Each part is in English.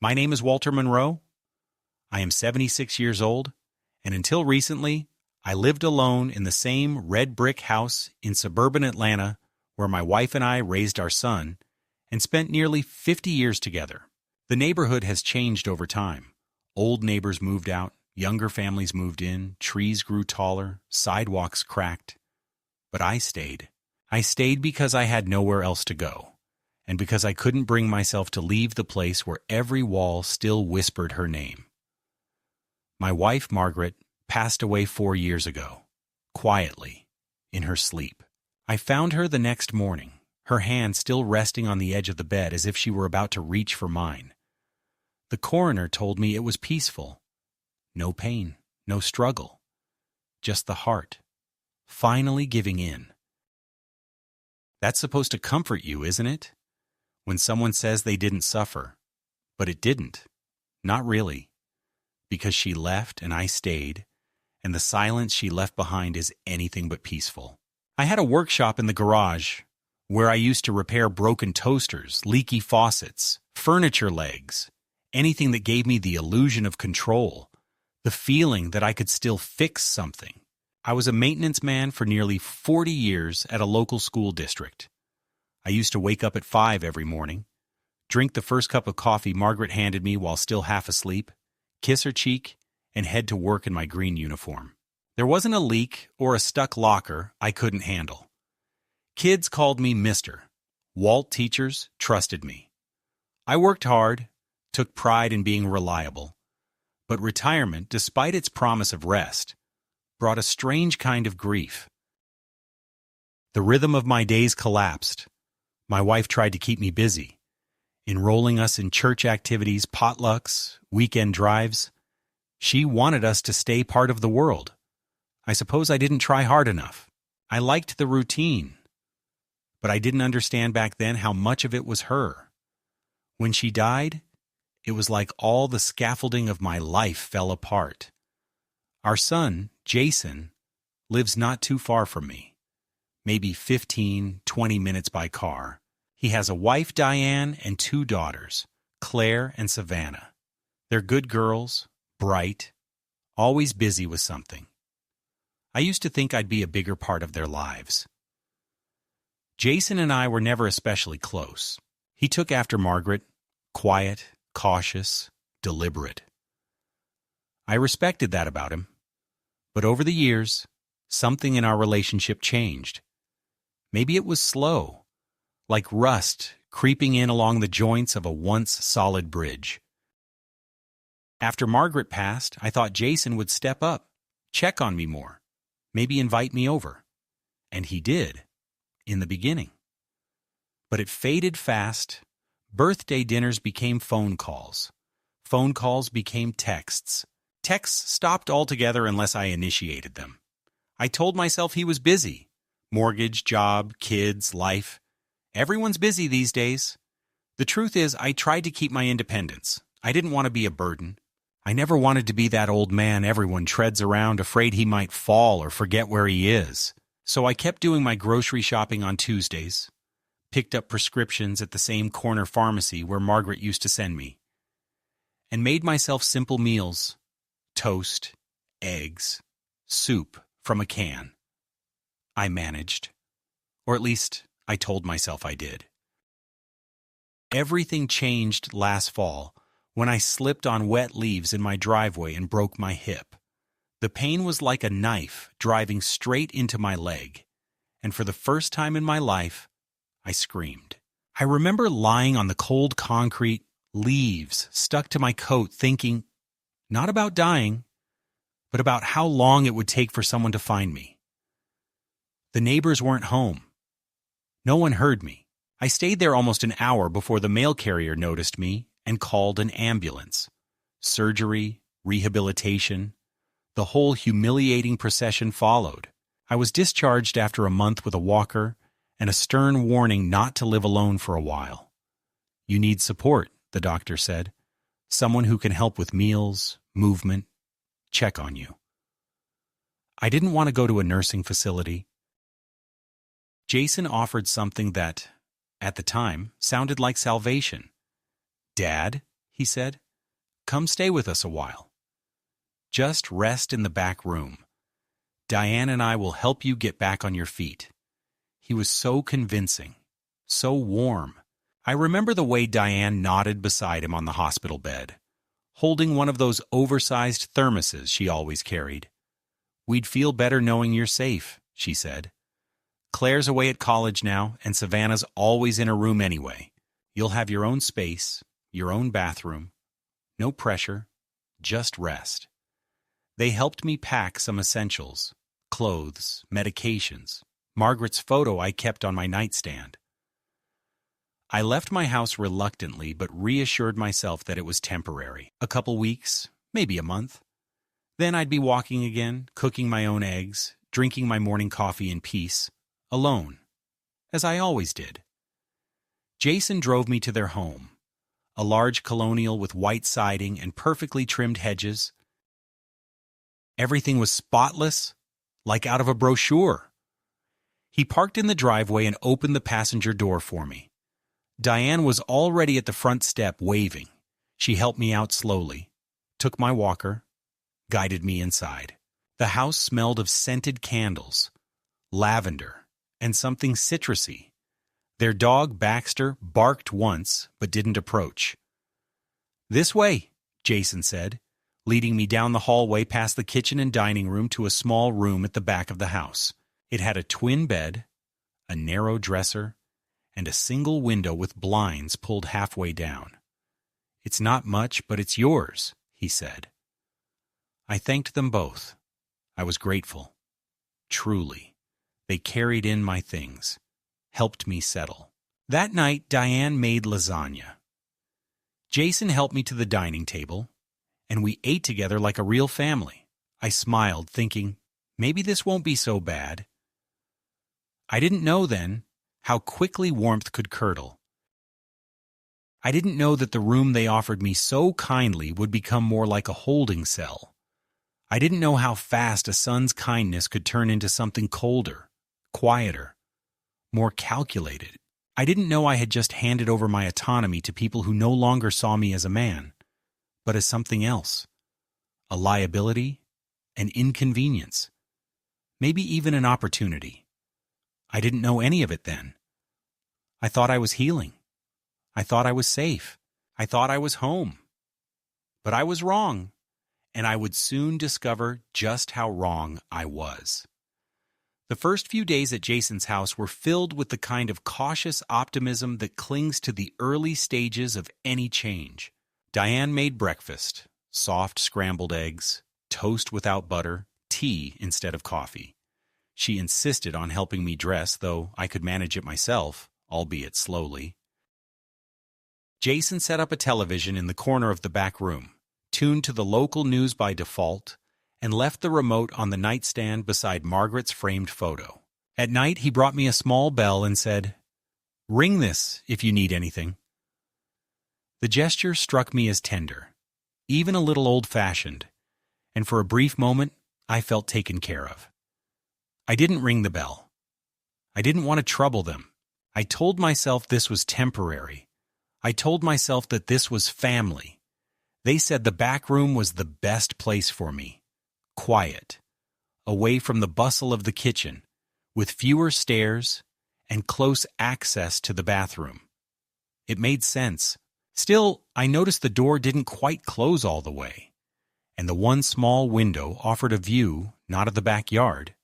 My name is Walter Monroe. I am 76 years old, and until recently, I lived alone in the same red brick house in suburban Atlanta where my wife and I raised our son and spent nearly 50 years together. The neighborhood has changed over time. Old neighbors moved out, younger families moved in, trees grew taller, sidewalks cracked. But I stayed. I stayed because I had nowhere else to go, and because I couldn't bring myself to leave the place where every wall still whispered her name. My wife, Margaret, passed away 4 years ago, quietly, in her sleep. I found her the next morning, her hand still resting on the edge of the bed as if she were about to reach for mine. The coroner told me it was peaceful. No pain, no struggle, just the heart, finally giving in. That's supposed to comfort you, isn't it? When someone says they didn't suffer. But it didn't. Not really. Because she left and I stayed, and the silence she left behind is anything but peaceful. I had a workshop in the garage where I used to repair broken toasters, leaky faucets, furniture legs, anything that gave me the illusion of control, the feeling that I could still fix something. I was a maintenance man for nearly 40 years at a local school district. I used to wake up at 5 every morning, drink the first cup of coffee Margaret handed me while still half asleep, kiss her cheek, and head to work in my green uniform. There wasn't a leak or a stuck locker I couldn't handle. Kids called me Mister. Walt teachers trusted me. I worked hard, took pride in being reliable, but retirement, despite its promise of rest, brought a strange kind of grief. The rhythm of my days collapsed. My wife tried to keep me busy, enrolling us in church activities, potlucks, weekend drives. She wanted us to stay part of the world. I suppose I didn't try hard enough. I liked the routine, but I didn't understand back then how much of it was her. When she died, it was like all the scaffolding of my life fell apart. Our son, Jason, lives not too far from me, maybe 15, 20 minutes by car. He has a wife, Diane, and 2 daughters, Claire and Savannah. They're good girls, bright, always busy with something. I used to think I'd be a bigger part of their lives. Jason and I were never especially close. He took after Margaret, quiet, cautious, deliberate. I respected that about him. But over the years, something in our relationship changed. Maybe it was slow, like rust creeping in along the joints of a once solid bridge. After Margaret passed, I thought Jason would step up, check on me more, maybe invite me over. And he did, in the beginning. But it faded fast. Birthday dinners became phone calls. Phone calls became texts. Texts stopped altogether unless I initiated them. I told myself he was busy. Mortgage, job, kids, life. Everyone's busy these days. The truth is, I tried to keep my independence. I didn't want to be a burden. I never wanted to be that old man everyone treads around afraid he might fall or forget where he is. So I kept doing my grocery shopping on Tuesdays, picked up prescriptions at the same corner pharmacy where Margaret used to send me, and made myself simple meals: toast, eggs, soup from a can. I managed. Or at least, I told myself I did. Everything changed last fall when I slipped on wet leaves in my driveway and broke my hip. The pain was like a knife driving straight into my leg, and for the first time in my life, I screamed. I remember lying on the cold concrete, leaves stuck to my coat, thinking, not about dying, but about how long it would take for someone to find me. The neighbors weren't home. No one heard me. I stayed there almost an hour before the mail carrier noticed me and called an ambulance. Surgery, rehabilitation, the whole humiliating procession followed. I was discharged after a month with a walker and a stern warning not to live alone for a while. You need support, the doctor said. Someone who can help with meals, movement, check on you. I didn't want to go to a nursing facility. Jason offered something that, at the time, sounded like salvation. Dad, he said. "Come stay with us a while. Just rest in the back room. Diane and I will help you get back on your feet." He was so convincing, so warm. I remember the way Diane nodded beside him on the hospital bed, holding one of those oversized thermoses she always carried. "We'd feel better knowing you're safe," she said. "Claire's away at college now, and Savannah's always in her room anyway. You'll have your own space, your own bathroom. No pressure, just rest." They helped me pack some essentials, clothes, medications, Margaret's photo I kept on my nightstand. I left my house reluctantly, but reassured myself that it was temporary. A couple weeks, maybe a month. Then I'd be walking again, cooking my own eggs, drinking my morning coffee in peace, alone, as I always did. Jason drove me to their home, a large colonial with white siding and perfectly trimmed hedges. Everything was spotless, like out of a brochure. He parked in the driveway and opened the passenger door for me. Diane was already at the front step waving. She helped me out slowly, took my walker, guided me inside. The house smelled of scented candles, lavender, and something citrusy. Their dog, Baxter, barked once but didn't approach. "This way," Jason said, leading me down the hallway past the kitchen and dining room to a small room at the back of the house. It had a twin bed, a narrow dresser, and a single window with blinds pulled halfway down. "It's not much, but it's yours," he said. I thanked them both. I was grateful. Truly. They carried in my things, helped me settle. That night, Diane made lasagna. Jason helped me to the dining table, and we ate together like a real family. I smiled, thinking, maybe this won't be so bad. I didn't know then how quickly warmth could curdle. I didn't know that the room they offered me so kindly would become more like a holding cell. I didn't know how fast a son's kindness could turn into something colder, quieter, more calculated. I didn't know I had just handed over my autonomy to people who no longer saw me as a man, but as something else. A liability, an inconvenience, maybe even an opportunity. I didn't know any of it then. I thought I was healing. I thought I was safe. I thought I was home. But I was wrong, and I would soon discover just how wrong I was. The first few days at Jason's house were filled with the kind of cautious optimism that clings to the early stages of any change. Diane made breakfast, soft scrambled eggs, toast without butter, tea instead of coffee. She insisted on helping me dress, though I could manage it myself, albeit slowly. Jason set up a television in the corner of the back room, tuned to the local news by default, and left the remote on the nightstand beside Margaret's framed photo. At night, he brought me a small bell and said, "Ring this if you need anything." The gesture struck me as tender, even a little old-fashioned, and for a brief moment, I felt taken care of. I didn't ring the bell. I didn't want to trouble them. I told myself this was temporary. I told myself that this was family. They said the back room was the best place for me. Quiet, away from the bustle of the kitchen, with fewer stairs and close access to the bathroom. It made sense. Still, I noticed the door didn't quite close all the way, and the one small window offered a view not of the backyard,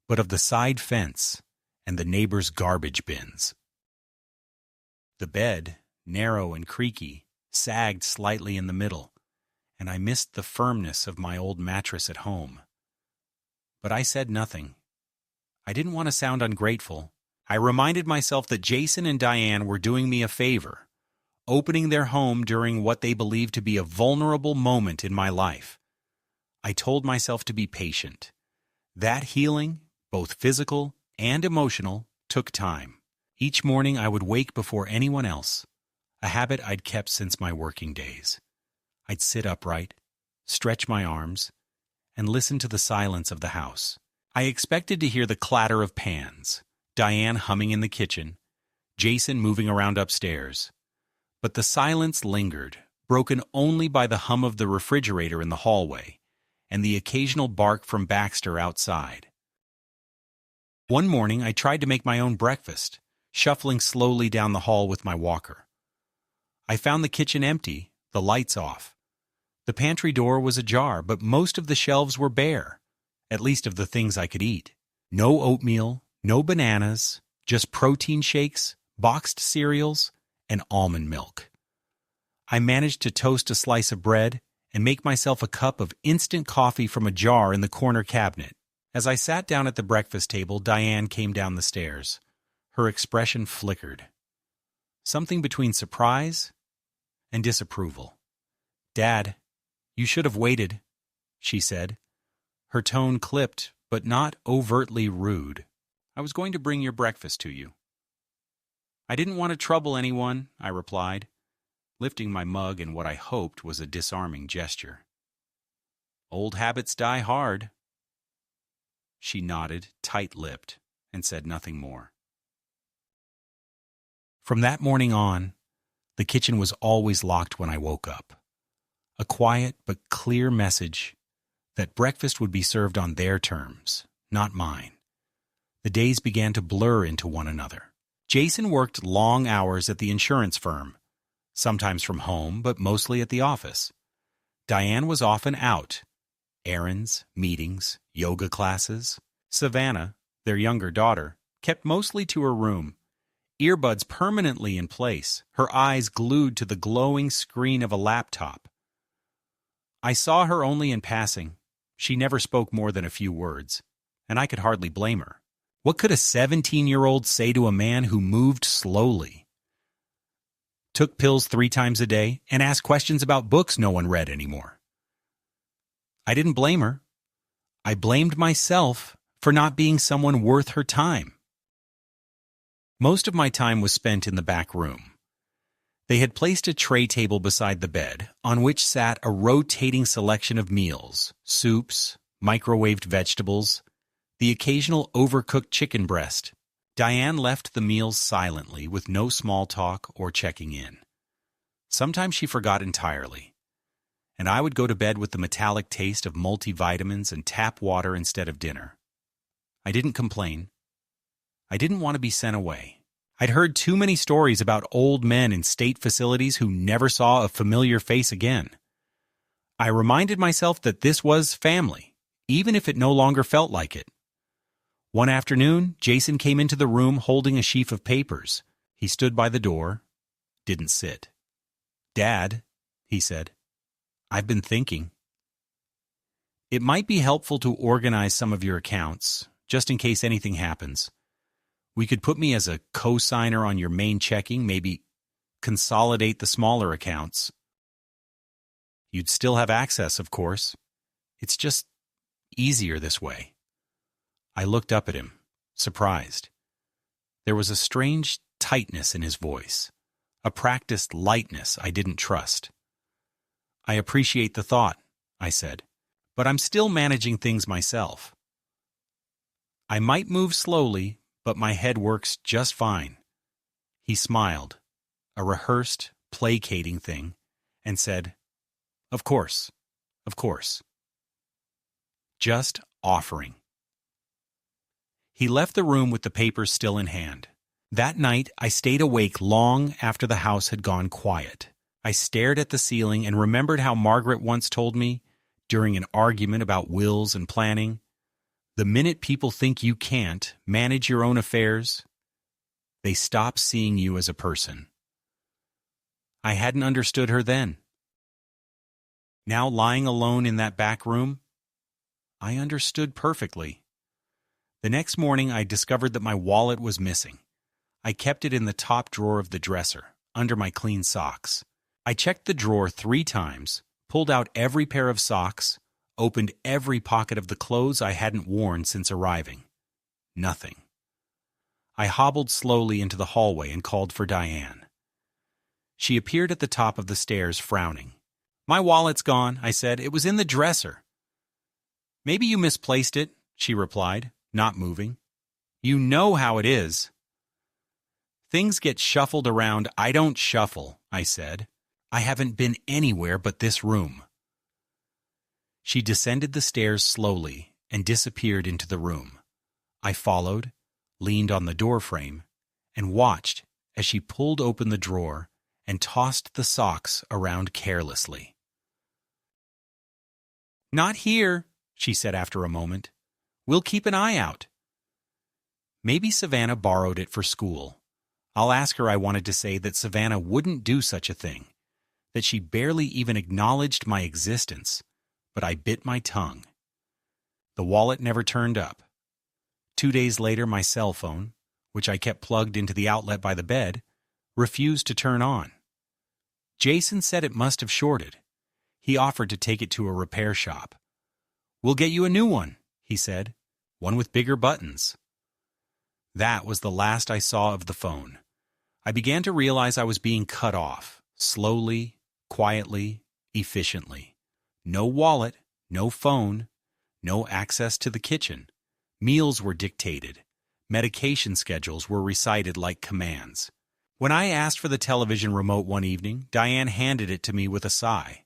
but of the side fence and the neighbors' garbage bins. The bed, narrow and creaky, sagged slightly in the middle, and I missed the firmness of my old mattress at home. But I said nothing. I didn't want to sound ungrateful. I reminded myself that Jason and Diane were doing me a favor, opening their home during what they believed to be a vulnerable moment in my life. I told myself to be patient. That healing, both physical and emotional, took time. Each morning I would wake before anyone else, a habit I'd kept since my working days. I'd sit upright, stretch my arms, and listen to the silence of the house. I expected to hear the clatter of pans, Diane humming in the kitchen, Jason moving around upstairs. But the silence lingered, broken only by the hum of the refrigerator in the hallway and the occasional bark from Baxter outside. One morning, I tried to make my own breakfast, shuffling slowly down the hall with my walker. I found the kitchen empty, the lights off. The pantry door was ajar, but most of the shelves were bare, at least of the things I could eat. No oatmeal, no bananas, just protein shakes, boxed cereals, and almond milk. I managed to toast a slice of bread and make myself a cup of instant coffee from a jar in the corner cabinet. As I sat down at the breakfast table, Diane came down the stairs. Her expression flickered. Something between surprise and disapproval. "Dad, you should have waited," she said. Her tone clipped, but not overtly rude. "I was going to bring your breakfast to you." "I didn't want to trouble anyone," I replied, lifting my mug in what I hoped was a disarming gesture. "Old habits die hard." She nodded, tight-lipped, and said nothing more. From that morning on, the kitchen was always locked when I woke up. A quiet but clear message that breakfast would be served on their terms, not mine. The days began to blur into one another. Jason worked long hours at the insurance firm, sometimes from home, but mostly at the office. Diane was often out. Errands, meetings, yoga classes. Savannah, their younger daughter, kept mostly to her room, earbuds permanently in place, her eyes glued to the glowing screen of a laptop. I saw her only in passing. She never spoke more than a few words, and I could hardly blame her. What could a 17-year-old say to a man who moved slowly, took pills 3 times a day, and asked questions about books no one read anymore? I didn't blame her. I blamed myself for not being someone worth her time. Most of my time was spent in the back room. They had placed a tray table beside the bed, on which sat a rotating selection of meals, soups, microwaved vegetables, the occasional overcooked chicken breast. Diane left the meals silently, with no small talk or checking in. Sometimes she forgot entirely, and I would go to bed with the metallic taste of multivitamins and tap water instead of dinner. I didn't complain. I didn't want to be sent away. I'd heard too many stories about old men in state facilities who never saw a familiar face again. I reminded myself that this was family, even if it no longer felt like it. One afternoon, Jason came into the room holding a sheaf of papers. He stood by the door, didn't sit. "Dad," he said, "I've been thinking. It might be helpful to organize some of your accounts, just in case anything happens. We could put me as a co-signer on your main checking, maybe consolidate the smaller accounts. You'd still have access, of course. It's just easier this way." I looked up at him, surprised. There was a strange tightness in his voice, a practiced lightness I didn't trust. "I appreciate the thought," I said, "but I'm still managing things myself. I might move slowly, but my head works just fine." He smiled, a rehearsed, placating thing, and said, Of course. Just offering." He left the room with the papers still in hand. That night, I stayed awake long after the house had gone quiet. I stared at the ceiling and remembered how Margaret once told me, during an argument about wills and planning, the minute people think you can't manage your own affairs, they stop seeing you as a person. I hadn't understood her then. Now, lying alone in that back room, I understood perfectly. The next morning, I discovered that my wallet was missing. I kept it in the top drawer of the dresser, under my clean socks. I checked the drawer 3 times, pulled out every pair of socks, opened every pocket of the clothes I hadn't worn since arriving. Nothing. I hobbled slowly into the hallway and called for Diane. She appeared at the top of the stairs, frowning. "My wallet's gone," I said. "It was in the dresser." "Maybe you misplaced it," she replied, not moving. "You know how it is." "Things get shuffled around. I don't shuffle," I said. I haven't been anywhere but this room." She descended the stairs slowly and disappeared into the room. I followed, leaned on the doorframe, and watched as she pulled open the drawer and tossed the socks around carelessly. "Not here," she said after a moment. "We'll keep an eye out." Maybe Savannah borrowed it for school. I'll ask her. I wanted to say that Savannah wouldn't do such a thing, that she barely even acknowledged my existence, but I bit my tongue. The wallet never turned up. 2 days later, my cell phone, which I kept plugged into the outlet by the bed, refused to turn on. Jason said it must have shorted. He offered to take it to a repair shop. "We'll get you a new one," he said, "one with bigger buttons." That was the last I saw of the phone. I began to realize I was being cut off, slowly, quietly, efficiently. No wallet, no phone, no access to the kitchen. Meals were dictated. Medication schedules were recited like commands. When I asked for the television remote one evening, Diane handed it to me with a sigh.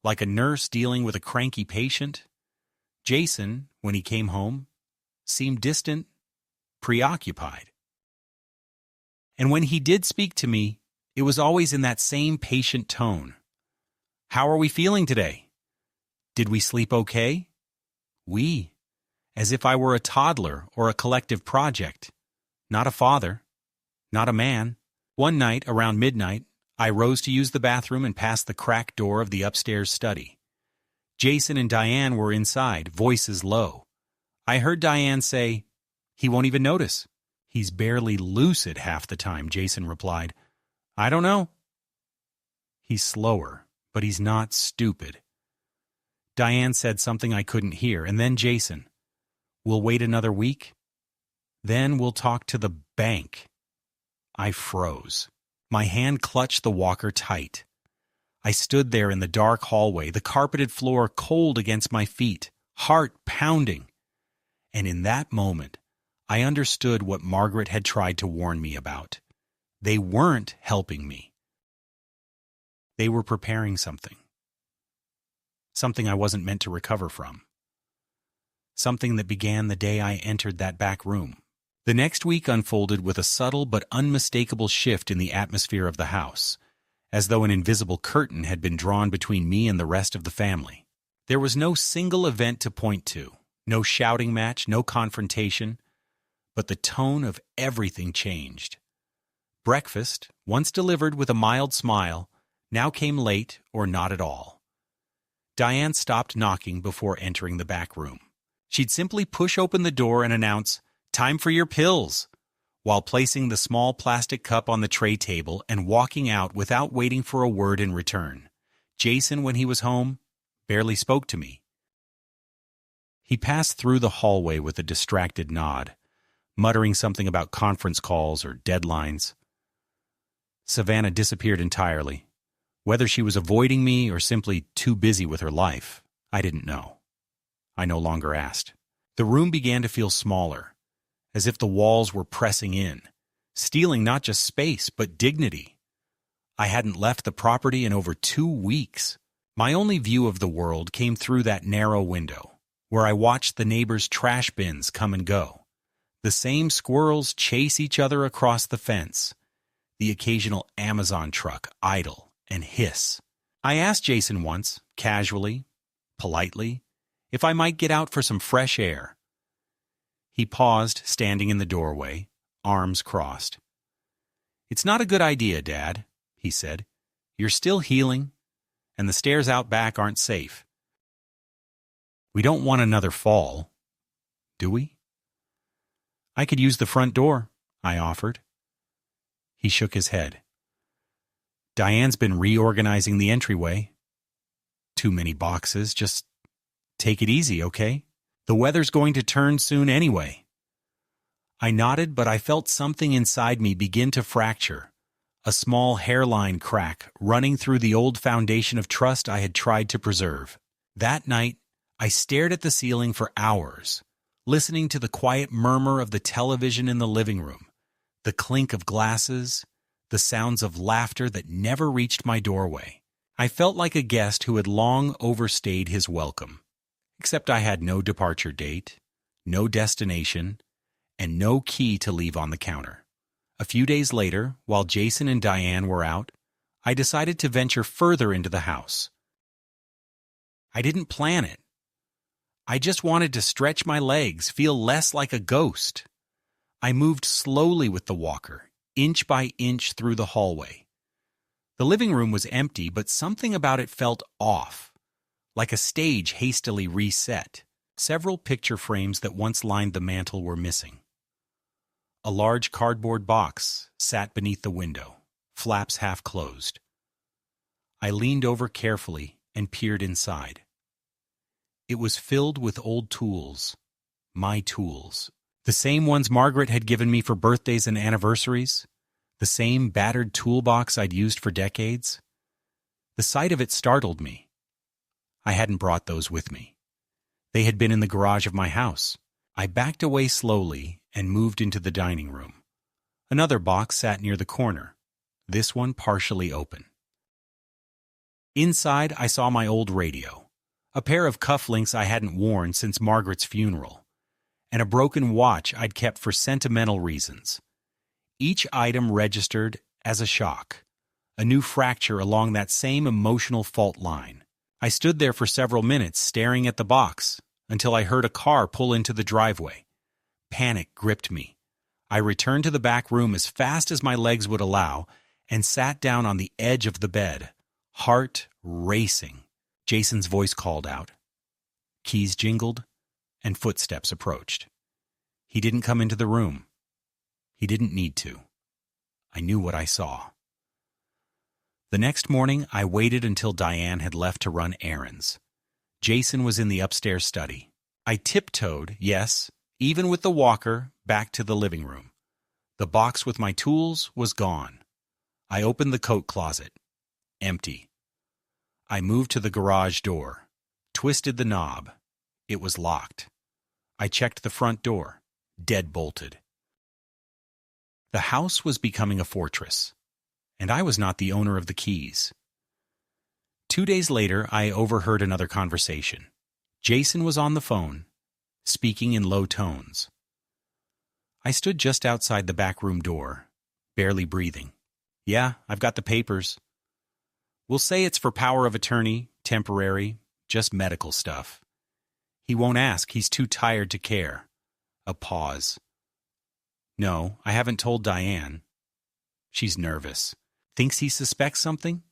Like a nurse dealing with a cranky patient, Jason, when he came home, seemed distant, preoccupied. And when he did speak to me, it was always in that same patient tone. "How are we feeling today? Did we sleep okay?" We, as if I were a toddler or a collective project, not a father, not a man. One night, around midnight, I rose to use the bathroom and passed the cracked door of the upstairs study. Jason and Diane were inside, voices low. I heard Diane say, "He won't even notice. He's barely lucid half the time," Jason replied. "I don't know." "He's slower, but he's not stupid." Diane said something I couldn't hear, and then Jason, "We'll wait another week. Then we'll talk to the bank." I froze. My hand clutched the walker tight. I stood there in the dark hallway, the carpeted floor cold against my feet, heart pounding. And in that moment, I understood what Margaret had tried to warn me about. They weren't helping me. They were preparing something. Something I wasn't meant to recover from. Something that began the day I entered that back room. The next week unfolded with a subtle but unmistakable shift in the atmosphere of the house, as though an invisible curtain had been drawn between me and the rest of the family. There was no single event to point to, no shouting match, no confrontation, but the tone of everything changed. Breakfast, once delivered with a mild smile, now came late or not at all. Diane stopped knocking before entering the back room. She'd simply push open the door and announce, "Time for your pills," while placing the small plastic cup on the tray table and walking out without waiting for a word in return. Jason, when he was home, barely spoke to me. He passed through the hallway with a distracted nod, muttering something about conference calls or deadlines. Savannah disappeared entirely. Whether she was avoiding me or simply too busy with her life, I didn't know. I no longer asked. The room began to feel smaller, as if the walls were pressing in, stealing not just space, but dignity. I hadn't left the property in over 2 weeks. My only view of the world came through that narrow window, where I watched the neighbors' trash bins come and go. The same squirrels chase each other across the fence, the occasional Amazon truck idle and hiss. I asked Jason once, casually, politely, if I might get out for some fresh air. He paused, standing in the doorway, arms crossed. "It's not a good idea, Dad," he said. "You're still healing, and the stairs out back aren't safe. We don't want another fall, do we?" "I could use the front door," I offered. He shook his head. "Diane's been reorganizing the entryway. Too many boxes. Just take it easy, okay? The weather's going to turn soon anyway." I nodded, but I felt something inside me begin to fracture, a small hairline crack running through the old foundation of trust I had tried to preserve. That night, I stared at the ceiling for hours, listening to the quiet murmur of the television in the living room, the clink of glasses, the sounds of laughter that never reached my doorway. I felt like a guest who had long overstayed his welcome, except I had no departure date, no destination, and no key to leave on the counter. A few days later, while Jason and Diane were out, I decided to venture further into the house. I didn't plan it. I just wanted to stretch my legs, feel less like a ghost. I moved slowly with the walker, inch by inch through the hallway. The living room was empty, but something about it felt off, like a stage hastily reset. Several picture frames that once lined the mantel were missing. A large cardboard box sat beneath the window, flaps half closed. I leaned over carefully and peered inside. It was filled with old tools, my tools, the same ones Margaret had given me for birthdays and anniversaries, the same battered toolbox I'd used for decades. The sight of it startled me. I hadn't brought those with me. They had been in the garage of my house. I backed away slowly and moved into the dining room. Another box sat near the corner, this one partially open. Inside, I saw my old radio, a pair of cufflinks I hadn't worn since Margaret's funeral, and a broken watch I'd kept for sentimental reasons. Each item registered as a shock, a new fracture along that same emotional fault line. I stood there for several minutes staring at the box until I heard a car pull into the driveway. Panic gripped me. I returned to the back room as fast as my legs would allow and sat down on the edge of the bed, heart racing. Jason's voice called out. Keys jingled, and footsteps approached. He didn't come into the room. He didn't need to. I knew what I saw. The next morning, I waited until Diane had left to run errands. Jason was in the upstairs study. I tiptoed, yes, even with the walker, back to the living room. The box with my tools was gone. I opened the coat closet. Empty. I moved to the garage door, twisted the knob. It was locked. I checked the front door, dead-bolted. The house was becoming a fortress, and I was not the owner of the keys. 2 days later, I overheard another conversation. Jason was on the phone, speaking in low tones. I stood just outside the back room door, barely breathing. Yeah, I've got the papers. We'll say it's for power of attorney, temporary, just medical stuff. He won't ask, he's too tired to care. A pause. No, I haven't told Diane. She's nervous. Thinks he suspects something?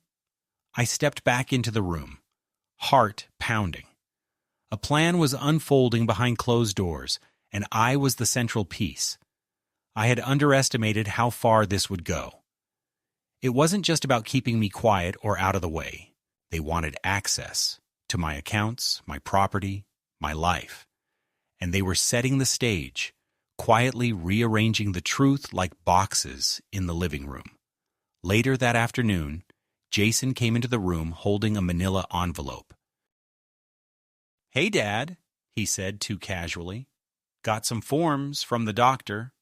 I stepped back into the room, heart pounding. A plan was unfolding behind closed doors, and I was the central piece. I had underestimated how far this would go. It wasn't just about keeping me quiet or out of the way. They wanted access to my accounts, my property, my life. And they were setting the stage, quietly rearranging the truth like boxes in the living room. Later that afternoon, Jason came into the room holding a manila envelope. Hey, Dad, he said too casually. Got some forms from the doctor.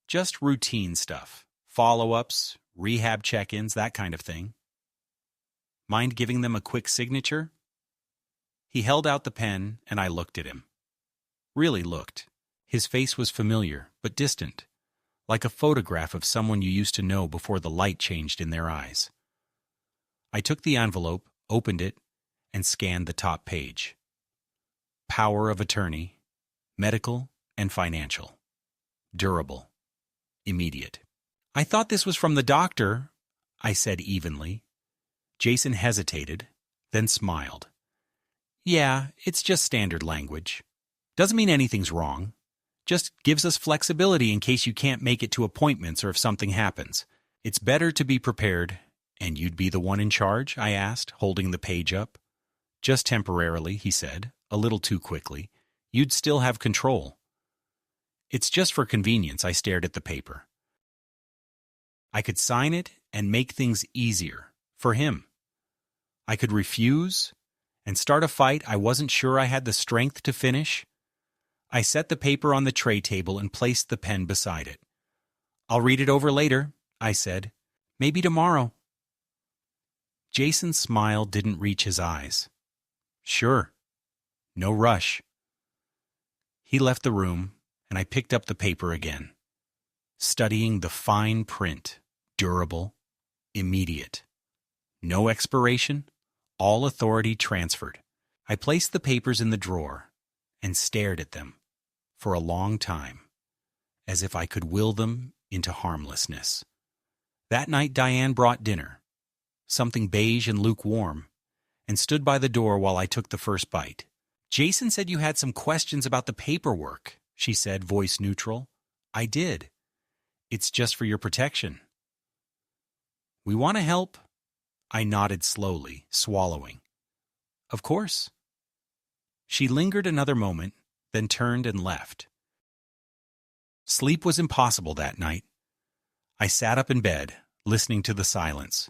Just routine stuff. Follow-ups, rehab check-ins, that kind of thing. Mind giving them a quick signature? He held out the pen, and I looked at him. Really looked. His face was familiar, but distant, like a photograph of someone you used to know before the light changed in their eyes. I took the envelope, opened it, and scanned the top page. Power of attorney, medical and financial. Durable. Immediate. I thought this was from the doctor, I said evenly. Jason hesitated, then smiled. Yeah, it's just standard language. Doesn't mean anything's wrong. Just gives us flexibility in case you can't make it to appointments or if something happens. It's better to be prepared. And you'd be the one in charge? I asked, holding the page up. Just temporarily, he said, a little too quickly. You'd still have control. It's just for convenience, I stared at the paper. I could sign it and make things easier, for him. I could refuse and start a fight I wasn't sure I had the strength to finish. I set the paper on the tray table and placed the pen beside it. I'll read it over later, I said. Maybe tomorrow. Jason's smile didn't reach his eyes. Sure. No rush. He left the room, and I picked up the paper again, studying the fine print, durable, immediate. No expiration, all authority transferred. I placed the papers in the drawer and stared at them for a long time, as if I could will them into harmlessness. That night Diane brought dinner, something beige and lukewarm, and stood by the door while I took the first bite. Jason said you had some questions about the paperwork, she said, voice neutral. I did. It's just for your protection. We want to help. I nodded slowly, swallowing. Of course. She lingered another moment, then turned and left. Sleep was impossible that night. I sat up in bed, listening to the silence,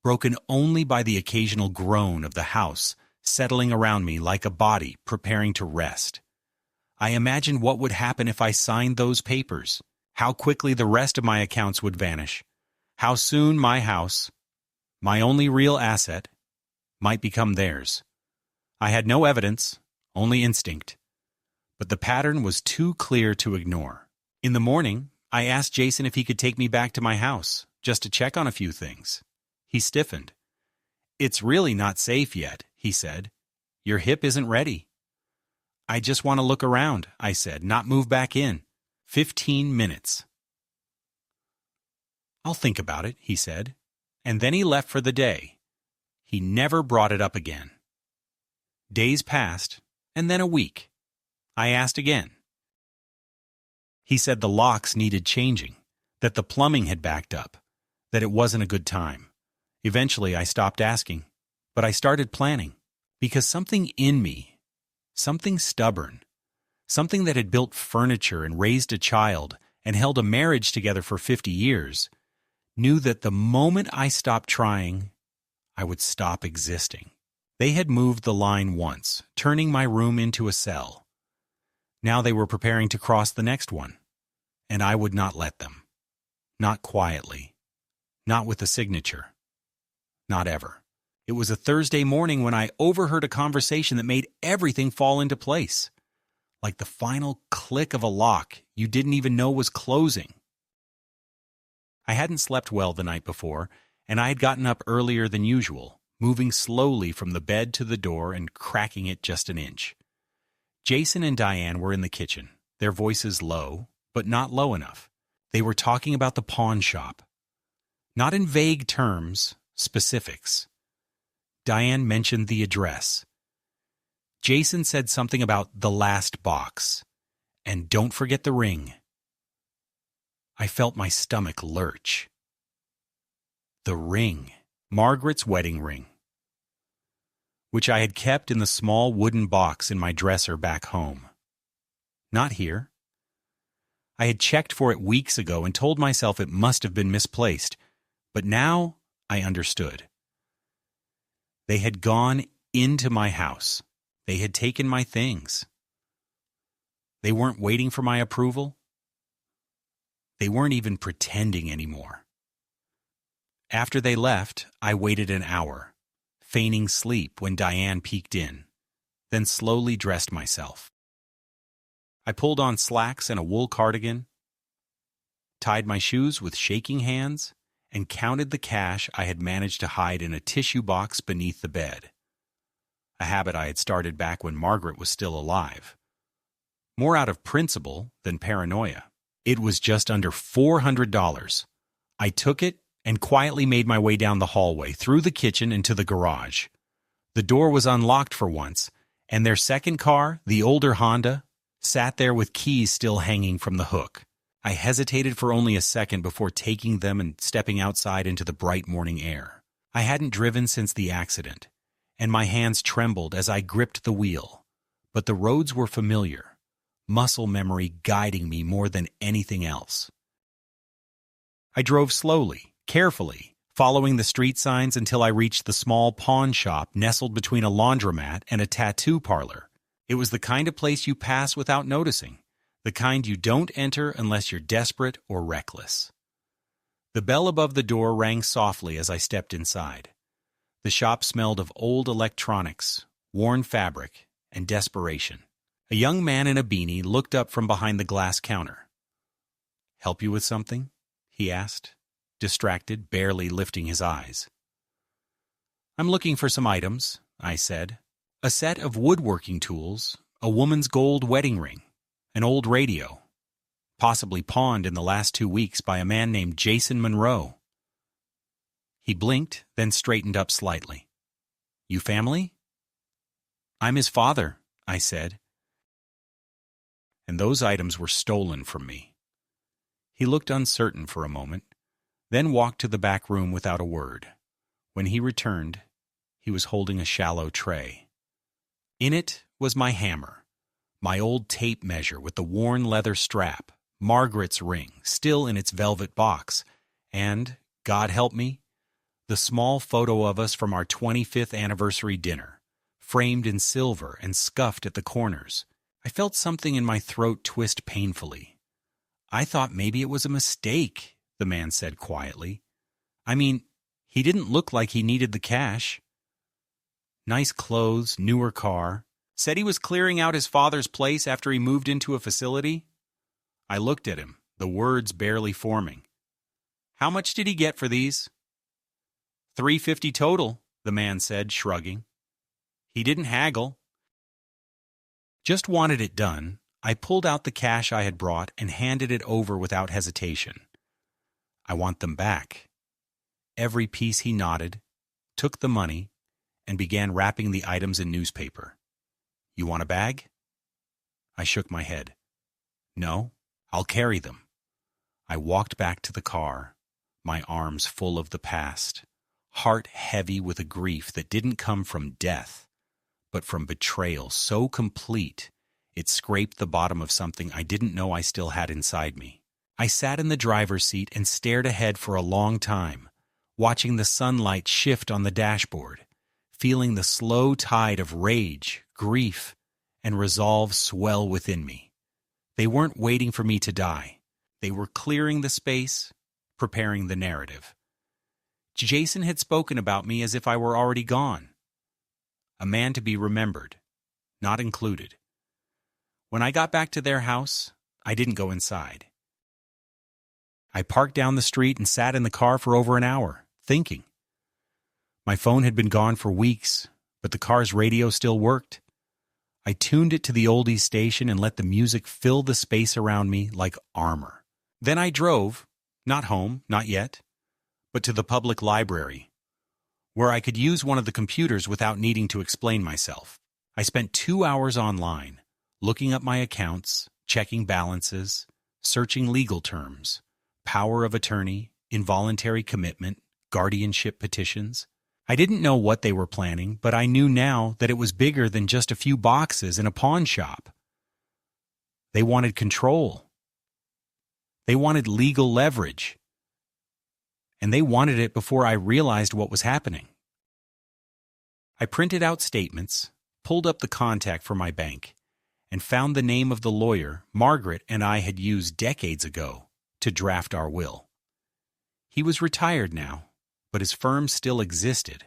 broken only by the occasional groan of the house settling around me like a body preparing to rest. I imagined what would happen if I signed those papers, how quickly the rest of my accounts would vanish, how soon my house, my only real asset, might become theirs. I had no evidence, only instinct, but the pattern was too clear to ignore. In the morning, I asked Jason if he could take me back to my house, just to check on a few things. He stiffened. It's really not safe yet, he said. Your hip isn't ready. I just want to look around, I said, not move back in. 15 minutes. I'll think about it, he said, and then he left for the day. He never brought it up again. Days passed, and then a week. I asked again. He said the locks needed changing, that the plumbing had backed up, that it wasn't a good time. Eventually, I stopped asking, but I started planning, because something in me, something stubborn, something that had built furniture and raised a child and held a marriage together for 50 years, knew that the moment I stopped trying, I would stop existing. They had moved the line once, turning my room into a cell. Now they were preparing to cross the next one, and I would not let them. Not quietly. Not with a signature. Not ever. It was a Thursday morning when I overheard a conversation that made everything fall into place. Like the final click of a lock you didn't even know was closing. I hadn't slept well the night before, and I had gotten up earlier than usual, moving slowly from the bed to the door and cracking it just an inch. Jason and Diane were in the kitchen, their voices low, but not low enough. They were talking about the pawn shop. Not in vague terms, specifics. Diane mentioned the address. Jason said something about the last box. And don't forget the ring. I felt my stomach lurch. The ring. Margaret's wedding ring, which I had kept in the small wooden box in my dresser back home. Not here. I had checked for it weeks ago and told myself it must have been misplaced, but now I understood. They had gone into my house. They had taken my things. They weren't waiting for my approval. They weren't even pretending anymore. After they left, I waited an hour, feigning sleep when Diane peeked in, then slowly dressed myself. I pulled on slacks and a wool cardigan, tied my shoes with shaking hands, and counted the cash I had managed to hide in a tissue box beneath the bed, a habit I had started back when Margaret was still alive. More out of principle than paranoia. It was just under $400. I took it and quietly made my way down the hallway, through the kitchen and to the garage. The door was unlocked for once, and their second car, the older Honda, sat there with keys still hanging from the hook. I hesitated for only a second before taking them and stepping outside into the bright morning air. I hadn't driven since the accident, and my hands trembled as I gripped the wheel. But the roads were familiar, muscle memory guiding me more than anything else. I drove slowly, carefully, following the street signs until I reached the small pawn shop nestled between a laundromat and a tattoo parlor. It was the kind of place you pass without noticing, the kind you don't enter unless you're desperate or reckless. The bell above the door rang softly as I stepped inside. The shop smelled of old electronics, worn fabric, and desperation. A young man in a beanie looked up from behind the glass counter. "Help you with something?" he asked, distracted, barely lifting his eyes. "I'm looking for some items," I said. "A set of woodworking tools, a woman's gold wedding ring, an old radio, possibly pawned in the last 2 weeks by a man named Jason Monroe." He blinked, then straightened up slightly. "You family?" "I'm his father," I said. "And those items were stolen from me." He looked uncertain for a moment, then walked to the back room without a word. When he returned, he was holding a shallow tray. In it was my hammer, my old tape measure with the worn leather strap, Margaret's ring, still in its velvet box, and, God help me, the small photo of us from our 25th anniversary dinner, framed in silver and scuffed at the corners. I felt something in my throat twist painfully. "I thought maybe it was a mistake," the man said quietly. "I mean, he didn't look like he needed the cash. Nice clothes, newer car. Said he was clearing out his father's place after he moved into a facility." I looked at him, the words barely forming. "How much did he get for these?" $350 total, the man said, shrugging. He didn't haggle. Just wanted it done. I pulled out the cash I had brought and handed it over without hesitation. "I want them back." Every piece he nodded, took the money, and began wrapping the items in newspaper. "You want a bag?" I shook my head. "No, I'll carry them." I walked back to the car, my arms full of the past, heart heavy with a grief that didn't come from death, but from betrayal so complete it scraped the bottom of something I didn't know I still had inside me. I sat in the driver's seat and stared ahead for a long time, watching the sunlight shift on the dashboard, feeling the slow tide of rage, grief, and resolve swell within me. They weren't waiting for me to die. They were clearing the space, preparing the narrative. Jason had spoken about me as if I were already gone. A man to be remembered, not included. When I got back to their house, I didn't go inside. I parked down the street and sat in the car for over an hour, thinking. My phone had been gone for weeks, but the car's radio still worked. I tuned it to the oldies station and let the music fill the space around me like armor. Then I drove, not home, not yet, but to the public library, where I could use one of the computers without needing to explain myself. I spent 2 hours online, looking up my accounts, checking balances, searching legal terms, power of attorney, involuntary commitment, guardianship petitions. I didn't know what they were planning, but I knew now that it was bigger than just a few boxes in a pawn shop. They wanted control. They wanted legal leverage. And they wanted it before I realized what was happening. I printed out statements, pulled up the contact for my bank, and found the name of the lawyer Margaret and I had used decades ago to draft our will. He was retired now, but his firm still existed.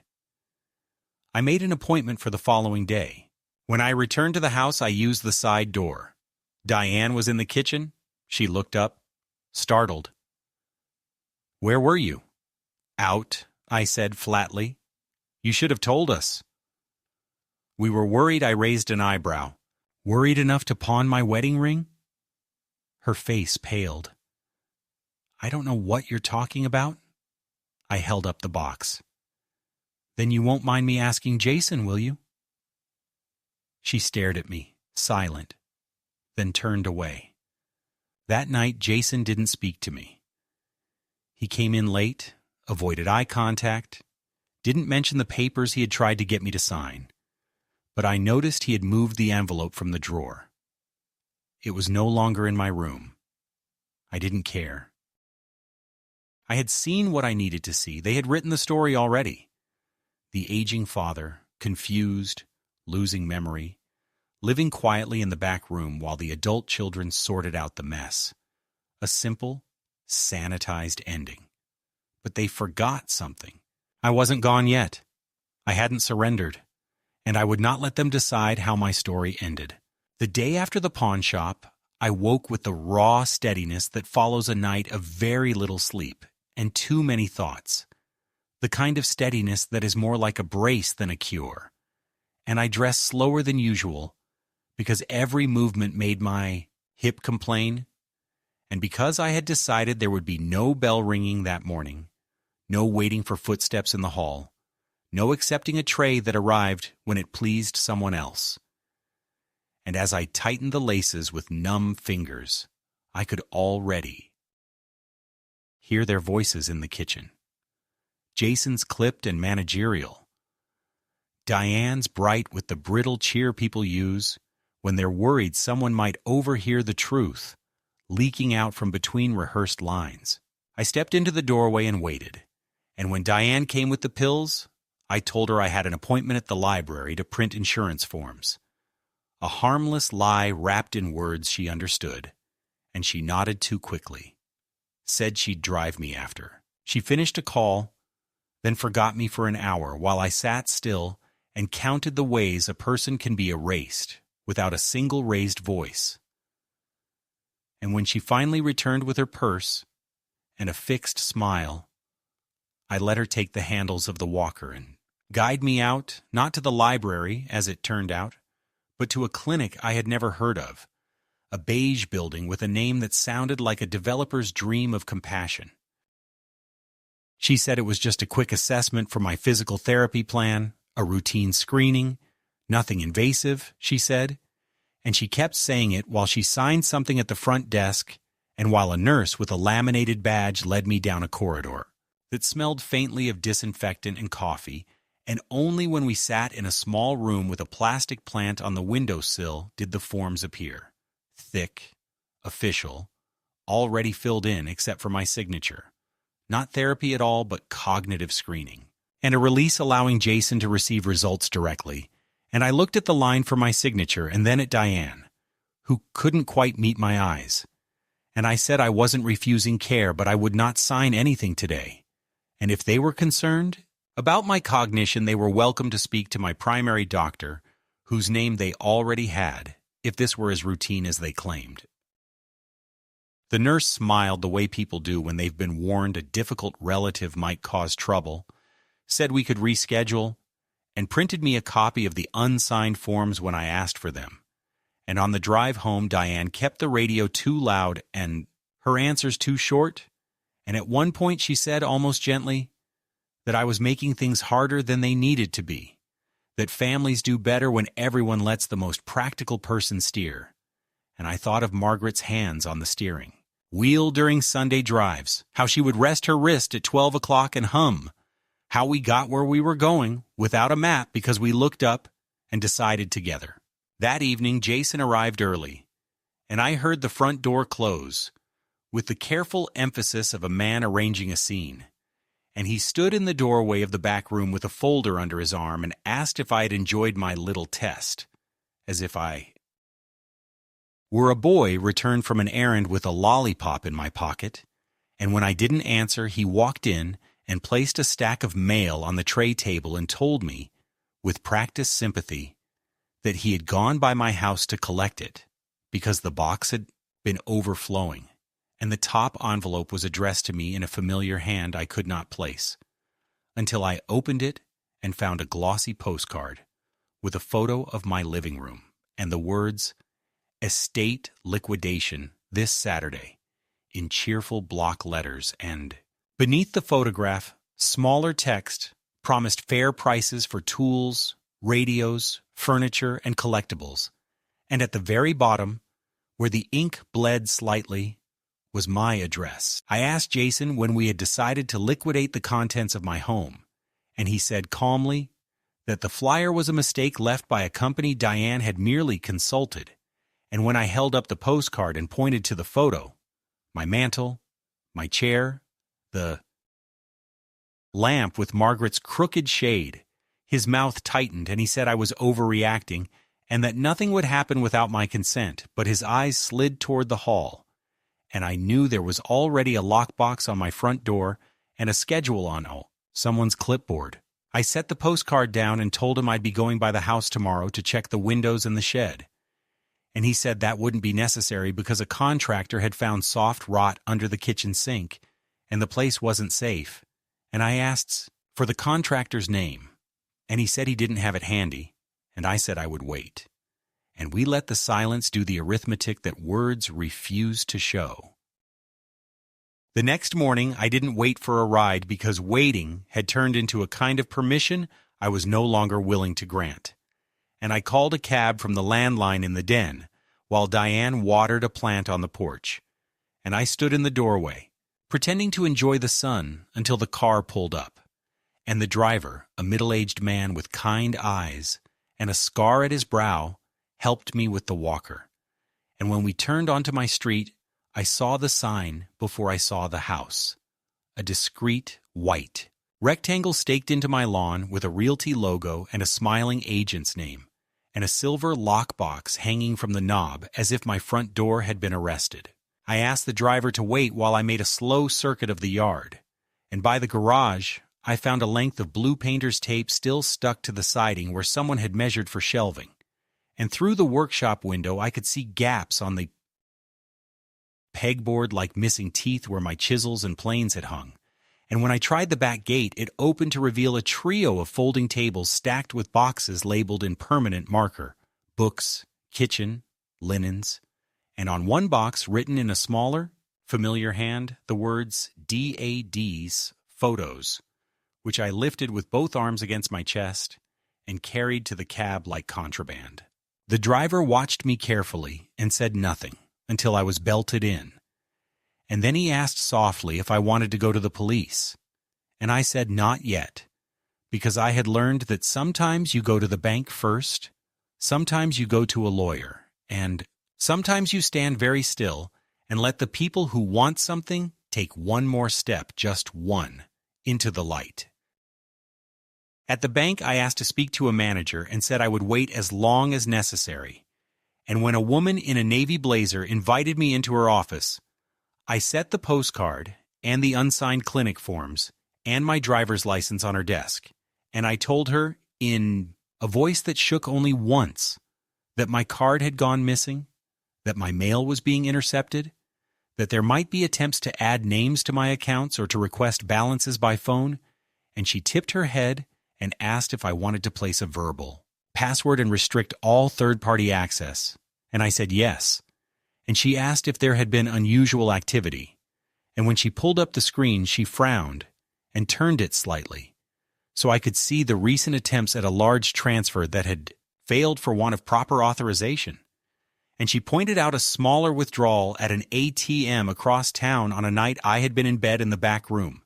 I made an appointment for the following day. When I returned to the house, I used the side door. Diane was in the kitchen. She looked up, startled. "Where were you?" "Out," I said flatly. "You should have told us." "We were worried." I raised an eyebrow. "Worried enough to pawn my wedding ring?" Her face paled. "I don't know what you're talking about." I held up the box. "Then you won't mind me asking Jason, will you?" She stared at me, silent, then turned away. That night, Jason didn't speak to me. He came in late, avoided eye contact, didn't mention the papers he had tried to get me to sign, but I noticed he had moved the envelope from the drawer. It was no longer in my room. I didn't care. I had seen what I needed to see. They had written the story already. The aging father, confused, losing memory, living quietly in the back room while the adult children sorted out the mess. A simple, sanitized ending. But they forgot something. I wasn't gone yet. I hadn't surrendered, and I would not let them decide how my story ended. The day after the pawn shop, I woke with the raw steadiness that follows a night of very little sleep and too many thoughts. The kind of steadiness that is more like a brace than a cure. And I dressed slower than usual because every movement made my hip complain, and because I had decided there would be no bell ringing that morning, no waiting for footsteps in the hall, no accepting a tray that arrived when it pleased someone else. And as I tightened the laces with numb fingers, I could already hear their voices in the kitchen. Jason's clipped and managerial. Diane's bright with the brittle cheer people use when they're worried someone might overhear the truth, leaking out from between rehearsed lines. I stepped into the doorway and waited, and when Diane came with the pills, I told her I had an appointment at the library to print insurance forms. A harmless lie wrapped in words she understood, and she nodded too quickly. Said she'd drive me after. She finished a call, then forgot me for an hour while I sat still and counted the ways a person can be erased without a single raised voice. And when she finally returned with her purse and a fixed smile, I let her take the handles of the walker and guide me out, not to the library, as it turned out, but to a clinic I had never heard of, a beige building with a name that sounded like a developer's dream of compassion. She said it was just a quick assessment for my physical therapy plan, a routine screening, nothing invasive, she said, and she kept saying it while she signed something at the front desk and while a nurse with a laminated badge led me down a corridor that smelled faintly of disinfectant and coffee, and only when we sat in a small room with a plastic plant on the windowsill did the forms appear. Thick, official, already filled in except for my signature. Not therapy at all, but cognitive screening. And a release allowing Jason to receive results directly. And I looked at the line for my signature and then at Diane, who couldn't quite meet my eyes. And I said I wasn't refusing care, but I would not sign anything today. And if they were concerned about my cognition, they were welcome to speak to my primary doctor, whose name they already had, if this were as routine as they claimed. The nurse smiled the way people do when they've been warned a difficult relative might cause trouble, said we could reschedule, and printed me a copy of the unsigned forms when I asked for them. And on the drive home, Diane kept the radio too loud and her answers too short, and at one point she said almost gently that I was making things harder than they needed to be, that families do better when everyone lets the most practical person steer. And I thought of Margaret's hands on the steering wheel during Sunday drives, how she would rest her wrist at 12 o'clock and hum, how we got where we were going without a map because we looked up and decided together. That evening, Jason arrived early, and I heard the front door close with the careful emphasis of a man arranging a scene. And he stood in the doorway of the back room with a folder under his arm and asked if I had enjoyed my little test, as if I were a boy returned from an errand with a lollipop in my pocket. And when I didn't answer, he walked in and placed a stack of mail on the tray table and told me, with practiced sympathy, that he had gone by my house to collect it because the box had been overflowing, and the top envelope was addressed to me in a familiar hand I could not place, until I opened it and found a glossy postcard with a photo of my living room and the words, "Estate liquidation this Saturday," in cheerful block letters, and beneath the photograph, smaller text promised fair prices for tools, radios, furniture, and collectibles, and at the very bottom, where the ink bled slightly, was my address. I asked Jason when we had decided to liquidate the contents of my home, and he said calmly that the flyer was a mistake left by a company Diane had merely consulted, and when I held up the postcard and pointed to the photo, my mantle, my chair, the lamp with Margaret's crooked shade, his mouth tightened and he said I was overreacting and that nothing would happen without my consent, but his eyes slid toward the hall, and I knew there was already a lockbox on my front door and a schedule on someone's clipboard I set the postcard down and told him I'd be going by the house tomorrow to check the windows and the shed. And he said that wouldn't be necessary because a contractor had found soft rot under the kitchen sink, and the place wasn't safe. And I asked for the contractor's name, and he said he didn't have it handy, and I said I would wait. And we let the silence do the arithmetic that words refuse to show. The next morning, I didn't wait for a ride because waiting had turned into a kind of permission I was no longer willing to grant. And I called a cab from the landline in the den while Diane watered a plant on the porch. And I stood in the doorway, pretending to enjoy the sun until the car pulled up. And the driver, a middle-aged man with kind eyes and a scar at his brow, helped me with the walker. And when we turned onto my street, I saw the sign before I saw the house. A discreet white rectangle staked into my lawn with a realty logo and a smiling agent's name, and a silver lockbox hanging from the knob as if my front door had been arrested. I asked the driver to wait while I made a slow circuit of the yard, and by the garage, I found a length of blue painter's tape still stuck to the siding where someone had measured for shelving. And through the workshop window, I could see gaps on the pegboard like missing teeth where my chisels and planes had hung. And when I tried the back gate, it opened to reveal a trio of folding tables stacked with boxes labeled in permanent marker: books, kitchen, linens, and on one box, written in a smaller, familiar hand, the words DAD's Photos, which I lifted with both arms against my chest and carried to the cab like contraband. The driver watched me carefully and said nothing until I was belted in. And then he asked softly if I wanted to go to the police. And I said not yet, because I had learned that sometimes you go to the bank first, sometimes you go to a lawyer, and sometimes you stand very still and let the people who want something take one more step, just one, into the light. At the bank, I asked to speak to a manager and said I would wait as long as necessary. And when a woman in a navy blazer invited me into her office, I set the postcard and the unsigned clinic forms and my driver's license on her desk, and I told her, in a voice that shook only once, that my card had gone missing, that my mail was being intercepted, that there might be attempts to add names to my accounts or to request balances by phone, and she tipped her head and asked if I wanted to place a verbal password and restrict all third-party access, and I said yes. And she asked if there had been unusual activity, and when she pulled up the screen, she frowned and turned it slightly, so I could see the recent attempts at a large transfer that had failed for want of proper authorization. And she pointed out a smaller withdrawal at an ATM across town on a night I had been in bed in the back room.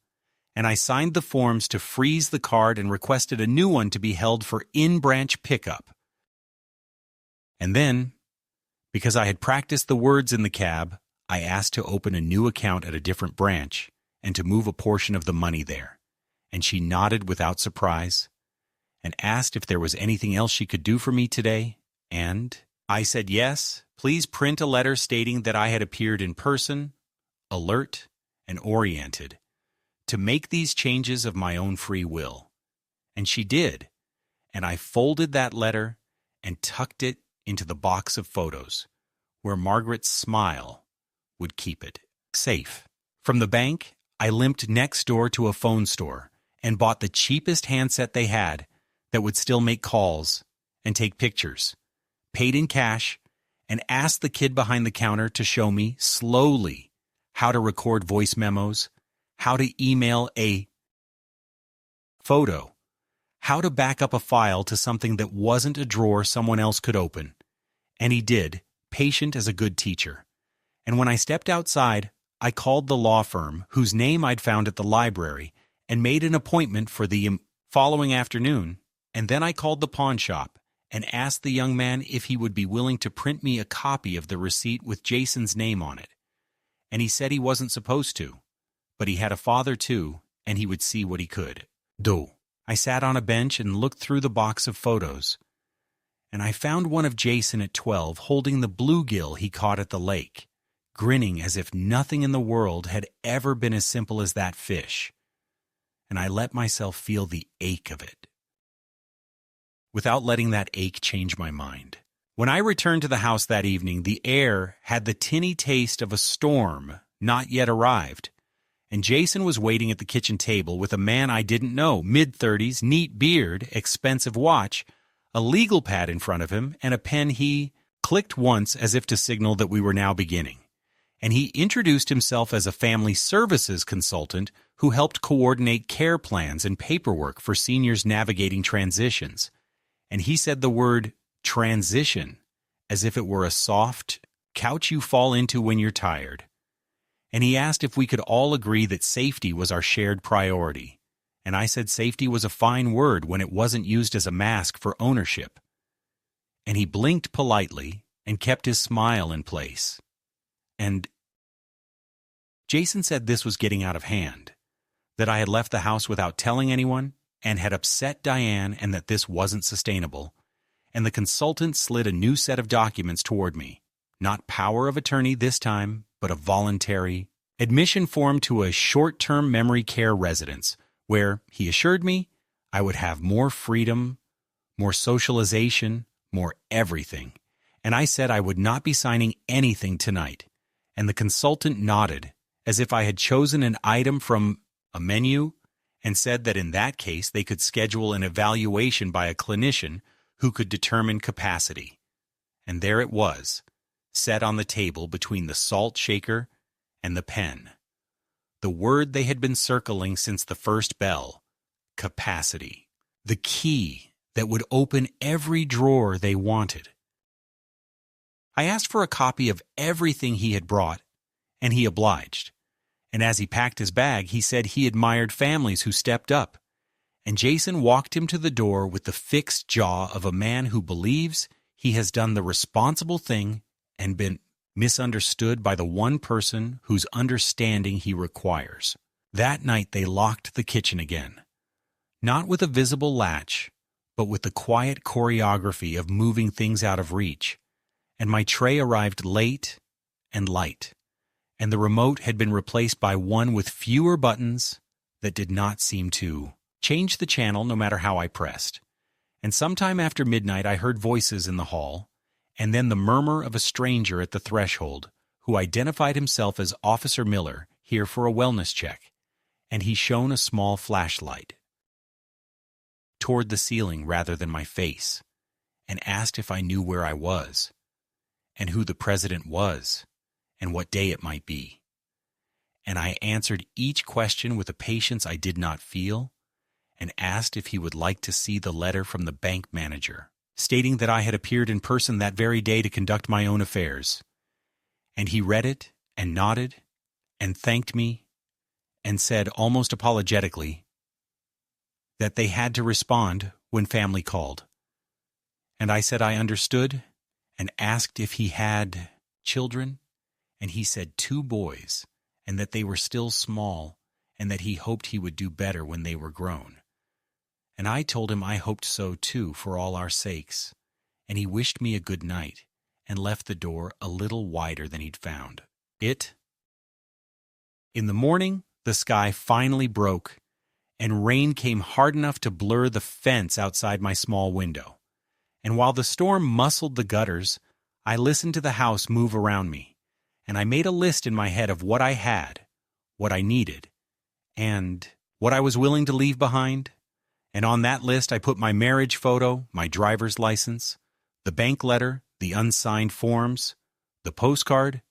And I signed the forms to freeze the card and requested a new one to be held for in-branch pickup. And then, because I had practiced the words in the cab, I asked to open a new account at a different branch and to move a portion of the money there. And she nodded without surprise and asked if there was anything else she could do for me today. And I said yes, please print a letter stating that I had appeared in person, alert, and oriented, to make these changes of my own free will. And she did, and I folded that letter and tucked it into the box of photos, where Margaret's smile would keep it safe. From the bank, I limped next door to a phone store and bought the cheapest handset they had that would still make calls and take pictures, paid in cash, and asked the kid behind the counter to show me slowly how to record voice memos, how to email a photo, how to back up a file to something that wasn't a drawer someone else could open. And he did, patient as a good teacher. And when I stepped outside, I called the law firm, whose name I'd found at the library, and made an appointment for the following afternoon. And then I called the pawn shop and asked the young man if he would be willing to print me a copy of the receipt with Jason's name on it. And he said he wasn't supposed to, but he had a father too, and he would see what he could do. I sat on a bench and looked through the box of photos, and I found one of Jason at 12 holding the bluegill he caught at the lake, grinning as if nothing in the world had ever been as simple as that fish. and I let myself feel the ache of it, without letting that ache change my mind. When I returned to the house that evening, the air had the tinny taste of a storm not yet arrived, and Jason was waiting at the kitchen table with a man I didn't know, mid-30s, neat beard, expensive watch, a legal pad in front of him, and a pen. He clicked once as if to signal that we were now beginning, and he introduced himself as a family services consultant who helped coordinate care plans and paperwork for seniors navigating transitions. And he said the word transition as if it were a soft couch you fall into when you're tired. And he asked if we could all agree that safety was our shared priority. And I said safety was a fine word when it wasn't used as a mask for ownership. And he blinked politely and kept his smile in place. And Jason said this was getting out of hand, that I had left the house without telling anyone and had upset Diane, and that this wasn't sustainable. And the consultant slid a new set of documents toward me. Not power of attorney this time, but a voluntary admission form to a short-term memory care residence, where, he assured me, I would have more freedom, more socialization, more everything. And I said I would not be signing anything tonight. And the consultant nodded, as if I had chosen an item from a menu, and said that in that case they could schedule an evaluation by a clinician who could determine capacity. And there it was, set on the table between the salt shaker and the pen. The word they had been circling since the first bell: capacity. The key that would open every drawer they wanted. I asked for a copy of everything he had brought, and he obliged. And as he packed his bag, he said he admired families who stepped up. And Jason walked him to the door with the fixed jaw of a man who believes he has done the responsible thing and been misunderstood by the one person whose understanding he requires. That night they locked the kitchen again, not with a visible latch, but with the quiet choreography of moving things out of reach. And my tray arrived late and light, and the remote had been replaced by one with fewer buttons that did not seem to change the channel no matter how I pressed. And sometime after midnight I heard voices in the hall, and then the murmur of a stranger at the threshold, who identified himself as Officer Miller, here for a wellness check, and he shone a small flashlight toward the ceiling rather than my face, and asked if I knew where I was, and who the president was, and what day it might be. And I answered each question with a patience I did not feel, and asked if he would like to see the letter from the bank manager, stating that I had appeared in person that very day to conduct my own affairs. And he read it, and nodded, and thanked me, and said almost apologetically that they had to respond when family called. And I said I understood, and asked if he had children, and he said 2 boys, and that they were still small, and that he hoped he would do better when they were grown. And I told him I hoped so too, for all our sakes, and he wished me a good night, and left the door a little wider than he'd found it. In the morning, the sky finally broke, and rain came hard enough to blur the fence outside my small window. And while the storm muscled the gutters, I listened to the house move around me, and I made a list in my head of what I had, what I needed, and what I was willing to leave behind. And on that list I put my marriage photo, my driver's license, the bank letter, the unsigned forms, the postcard,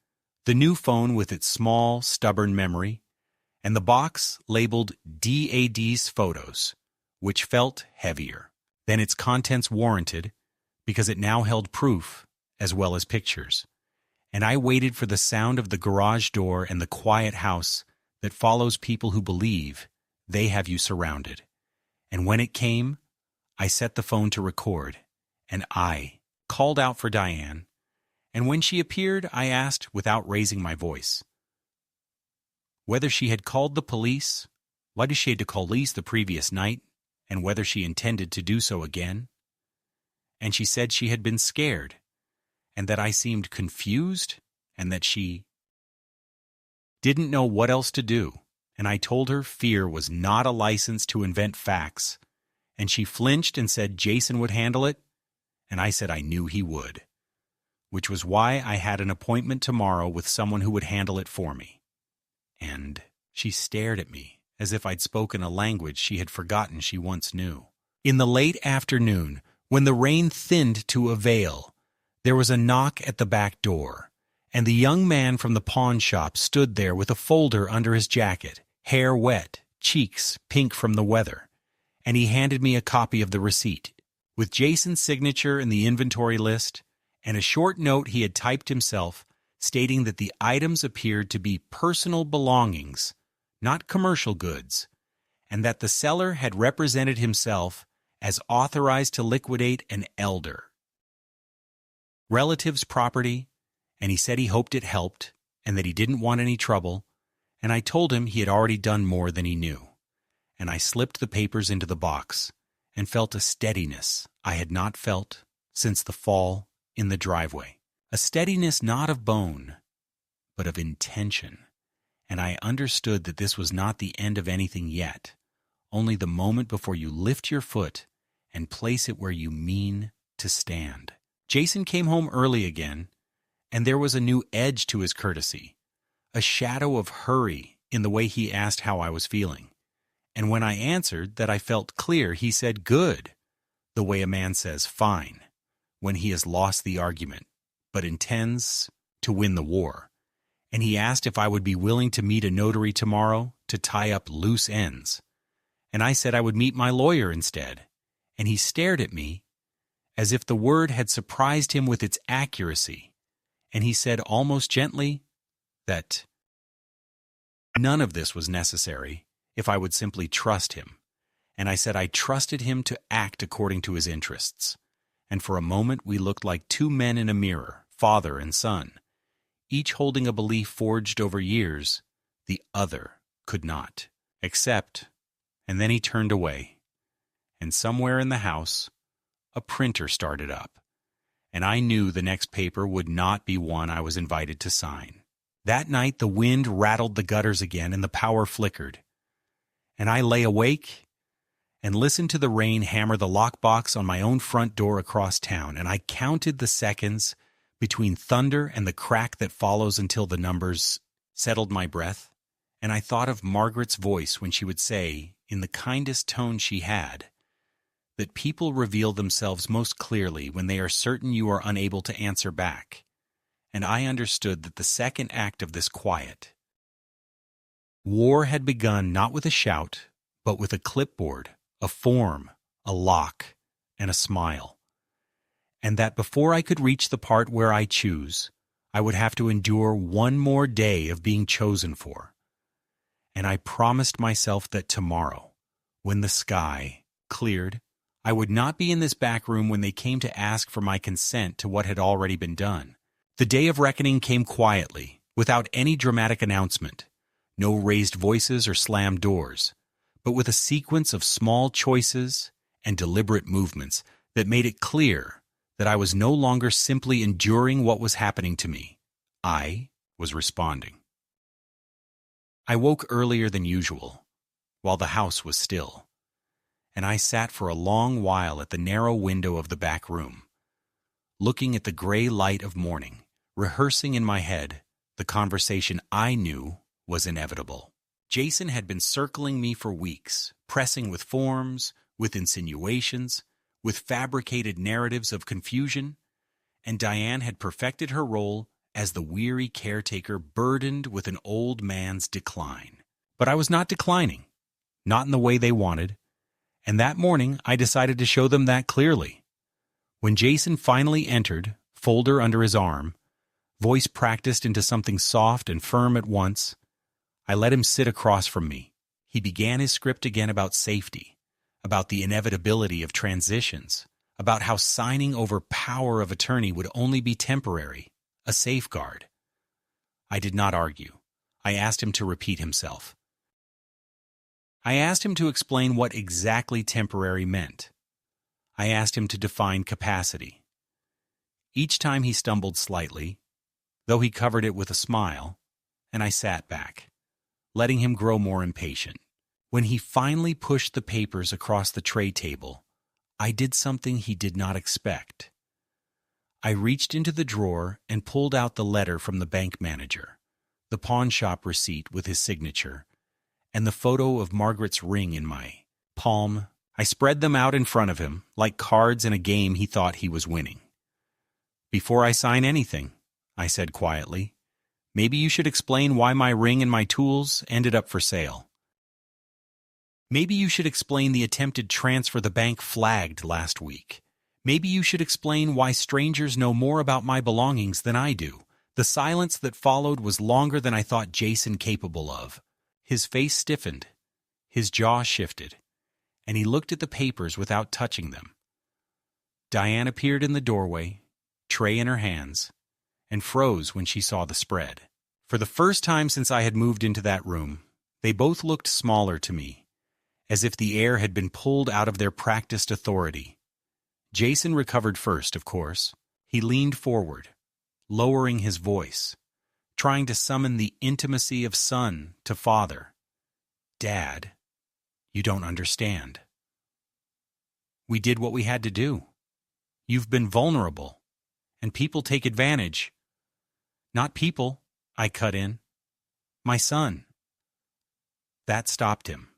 the new phone with its small, stubborn memory, and the box labeled DAD's photos, which felt heavier than its contents warranted, because it now held proof as well as pictures. And I waited for the sound of the garage door and the quiet house that follows people who believe they have you surrounded. And when it came, I set the phone to record, and I called out for Diane. And when she appeared, I asked, without raising my voice, whether she had called the police, why she had to call police the previous night, and whether she intended to do so again. And she said she had been scared, and that I seemed confused, and that she didn't know what else to do, and I told her fear was not a license to invent facts, and she flinched and said Jason would handle it, and I said I knew he would, which was why I had an appointment tomorrow with someone who would handle it for me. And she stared at me as if I'd spoken a language she had forgotten she once knew. In the late afternoon, when the rain thinned to a veil, there was a knock at the back door, and the young man from the pawn shop stood there with a folder under his jacket, hair wet, cheeks pink from the weather, and he handed me a copy of the receipt, with Jason's signature in the inventory list, and a short note he had typed himself stating that the items appeared to be personal belongings, not commercial goods, and that the seller had represented himself as authorized to liquidate an elder. Relative's property, and he said he hoped it helped, and that he didn't want any trouble, and I told him he had already done more than he knew. And I slipped the papers into the box, and felt a steadiness I had not felt since the fall in the driveway. A steadiness not of bone, but of intention. And I understood that this was not the end of anything yet, only the moment before you lift your foot and place it where you mean to stand. Jason came home early again, and there was a new edge to his courtesy, a shadow of hurry in the way he asked how I was feeling. And when I answered that I felt clear, he said, "Good," the way a man says, "fine," when he has lost the argument, but intends to win the war. And he asked if I would be willing to meet a notary tomorrow to tie up loose ends. And I said I would meet my lawyer instead. And he stared at me as if the word had surprised him with its accuracy. And he said almost gently that none of this was necessary if I would simply trust him. And I said I trusted him to act according to his interests. And for a moment we looked like two men in a mirror, father and son, each holding a belief forged over years the other could not, except, and then he turned away, and somewhere in the house a printer started up, and I knew the next paper would not be one I was invited to sign. That night the wind rattled the gutters again and the power flickered, and I lay awake and listened to the rain hammer the lockbox on my own front door across town, and I counted the seconds between thunder and the crack that follows until the numbers settled my breath, and I thought of Margaret's voice when she would say, in the kindest tone she had, that people reveal themselves most clearly when they are certain you are unable to answer back, and I understood that the second act of this quiet war had begun not with a shout, but with a clipboard, a form, a lock, and a smile, and that before I could reach the part where I choose, I would have to endure one more day of being chosen for. And I promised myself that tomorrow, when the sky cleared, I would not be in this back room when they came to ask for my consent to what had already been done. The day of reckoning came quietly, without any dramatic announcement, no raised voices or slammed doors, but with a sequence of small choices and deliberate movements that made it clear that I was no longer simply enduring what was happening to me. I was responding. I woke earlier than usual, while the house was still, and I sat for a long while at the narrow window of the back room, looking at the gray light of morning, rehearsing in my head the conversation I knew was inevitable. Jason had been circling me for weeks, pressing with forms, with insinuations, with fabricated narratives of confusion, and Diane had perfected her role as the weary caretaker burdened with an old man's decline. But I was not declining, not in the way they wanted, and that morning I decided to show them that clearly. When Jason finally entered, folder under his arm, voice practiced into something soft and firm at once, I let him sit across from me. He began his script again about safety, about the inevitability of transitions, about how signing over power of attorney would only be temporary, a safeguard. I did not argue. I asked him to repeat himself. I asked him to explain what exactly temporary meant. I asked him to define capacity. Each time he stumbled slightly, though he covered it with a smile, and I sat back, letting him grow more impatient. When he finally pushed the papers across the tray table, I did something he did not expect. I reached into the drawer and pulled out the letter from the bank manager, the pawn shop receipt with his signature, and the photo of Margaret's ring in my palm. I spread them out in front of him, like cards in a game he thought he was winning. "Before I sign anything," I said quietly, "maybe you should explain why my ring and my tools ended up for sale. Maybe you should explain the attempted transfer the bank flagged last week. Maybe you should explain why strangers know more about my belongings than I do." The silence that followed was longer than I thought Jason capable of. His face stiffened, his jaw shifted, and he looked at the papers without touching them. Diane appeared in the doorway, tray in her hands, and froze when she saw the spread. For the first time since I had moved into that room, they both looked smaller to me, as if the air had been pulled out of their practiced authority. Jason recovered first, of course. He leaned forward, lowering his voice, trying to summon the intimacy of son to father. "Dad, you don't understand. We did what we had to do. You've been vulnerable, and people take advantage." "Not people," I cut in. "My son." That stopped him.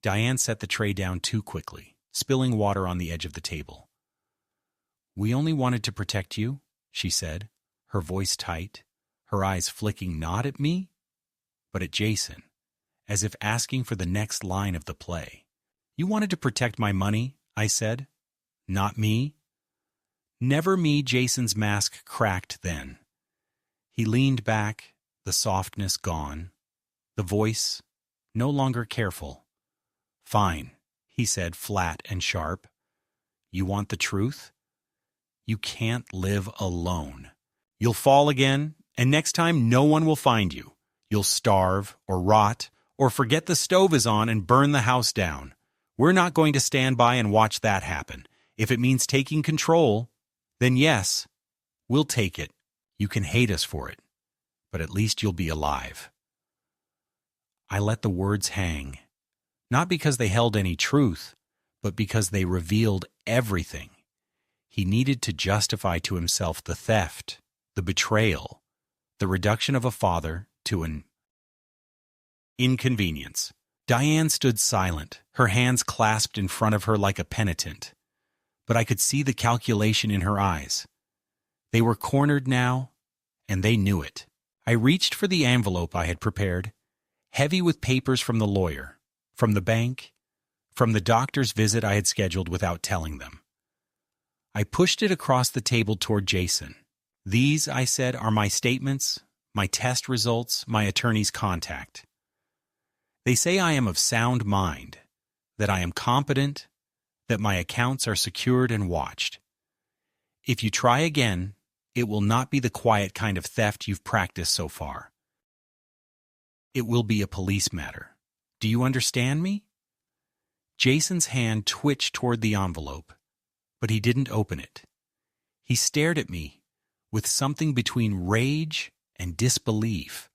Diane set the tray down too quickly, spilling water on the edge of the table. "We only wanted to protect you," she said, her voice tight, her eyes flicking not at me, but at Jason, as if asking for the next line of the play. "You wanted to protect my money," I said. "Not me." "Never me." Jason's mask cracked then. He leaned back, the softness gone, the voice no longer careful. "Fine," he said, flat and sharp. "You want the truth? You can't live alone. You'll fall again, and next time no one will find you. You'll starve or rot or forget the stove is on and burn the house down. We're not going to stand by and watch that happen. If it means taking control, then yes, we'll take it. You can hate us for it, but at least you'll be alive." I let the words hang, not because they held any truth, but because they revealed everything. He needed to justify to himself the theft, the betrayal, the reduction of a father to an inconvenience. Diane stood silent, her hands clasped in front of her like a penitent, but I could see the calculation in her eyes. They were cornered now, and they knew it. I reached for the envelope I had prepared, heavy with papers from the lawyer, from the bank, from the doctor's visit I had scheduled without telling them. I pushed it across the table toward Jason. "These," I said, "are my statements, my test results, my attorney's contact. They say I am of sound mind, that I am competent, that my accounts are secured and watched. If you try again, it will not be the quiet kind of theft you've practiced so far. It will be a police matter. Do you understand me?" Jason's hand twitched toward the envelope, but he didn't open it. He stared at me with something between rage and disbelief,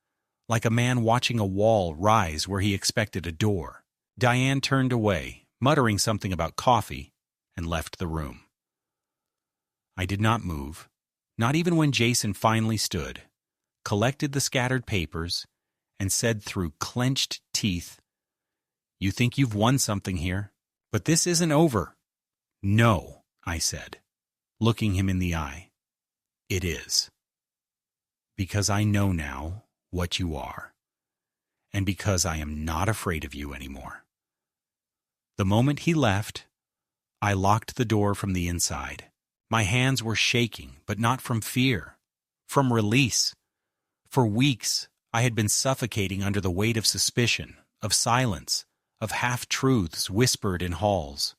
like a man watching a wall rise where he expected a door. Diane turned away, muttering something about coffee, and left the room. I did not move, not even when Jason finally stood, collected the scattered papers, and said through clenched teeth, "You think you've won something here, but this isn't over." "No," I said, looking him in the eye. "It is. Because I know now what you are, and because I am not afraid of you anymore." The moment he left, I locked the door from the inside. My hands were shaking, but not from fear, from release. For weeks, I had been suffocating under the weight of suspicion, of silence, of half-truths whispered in halls.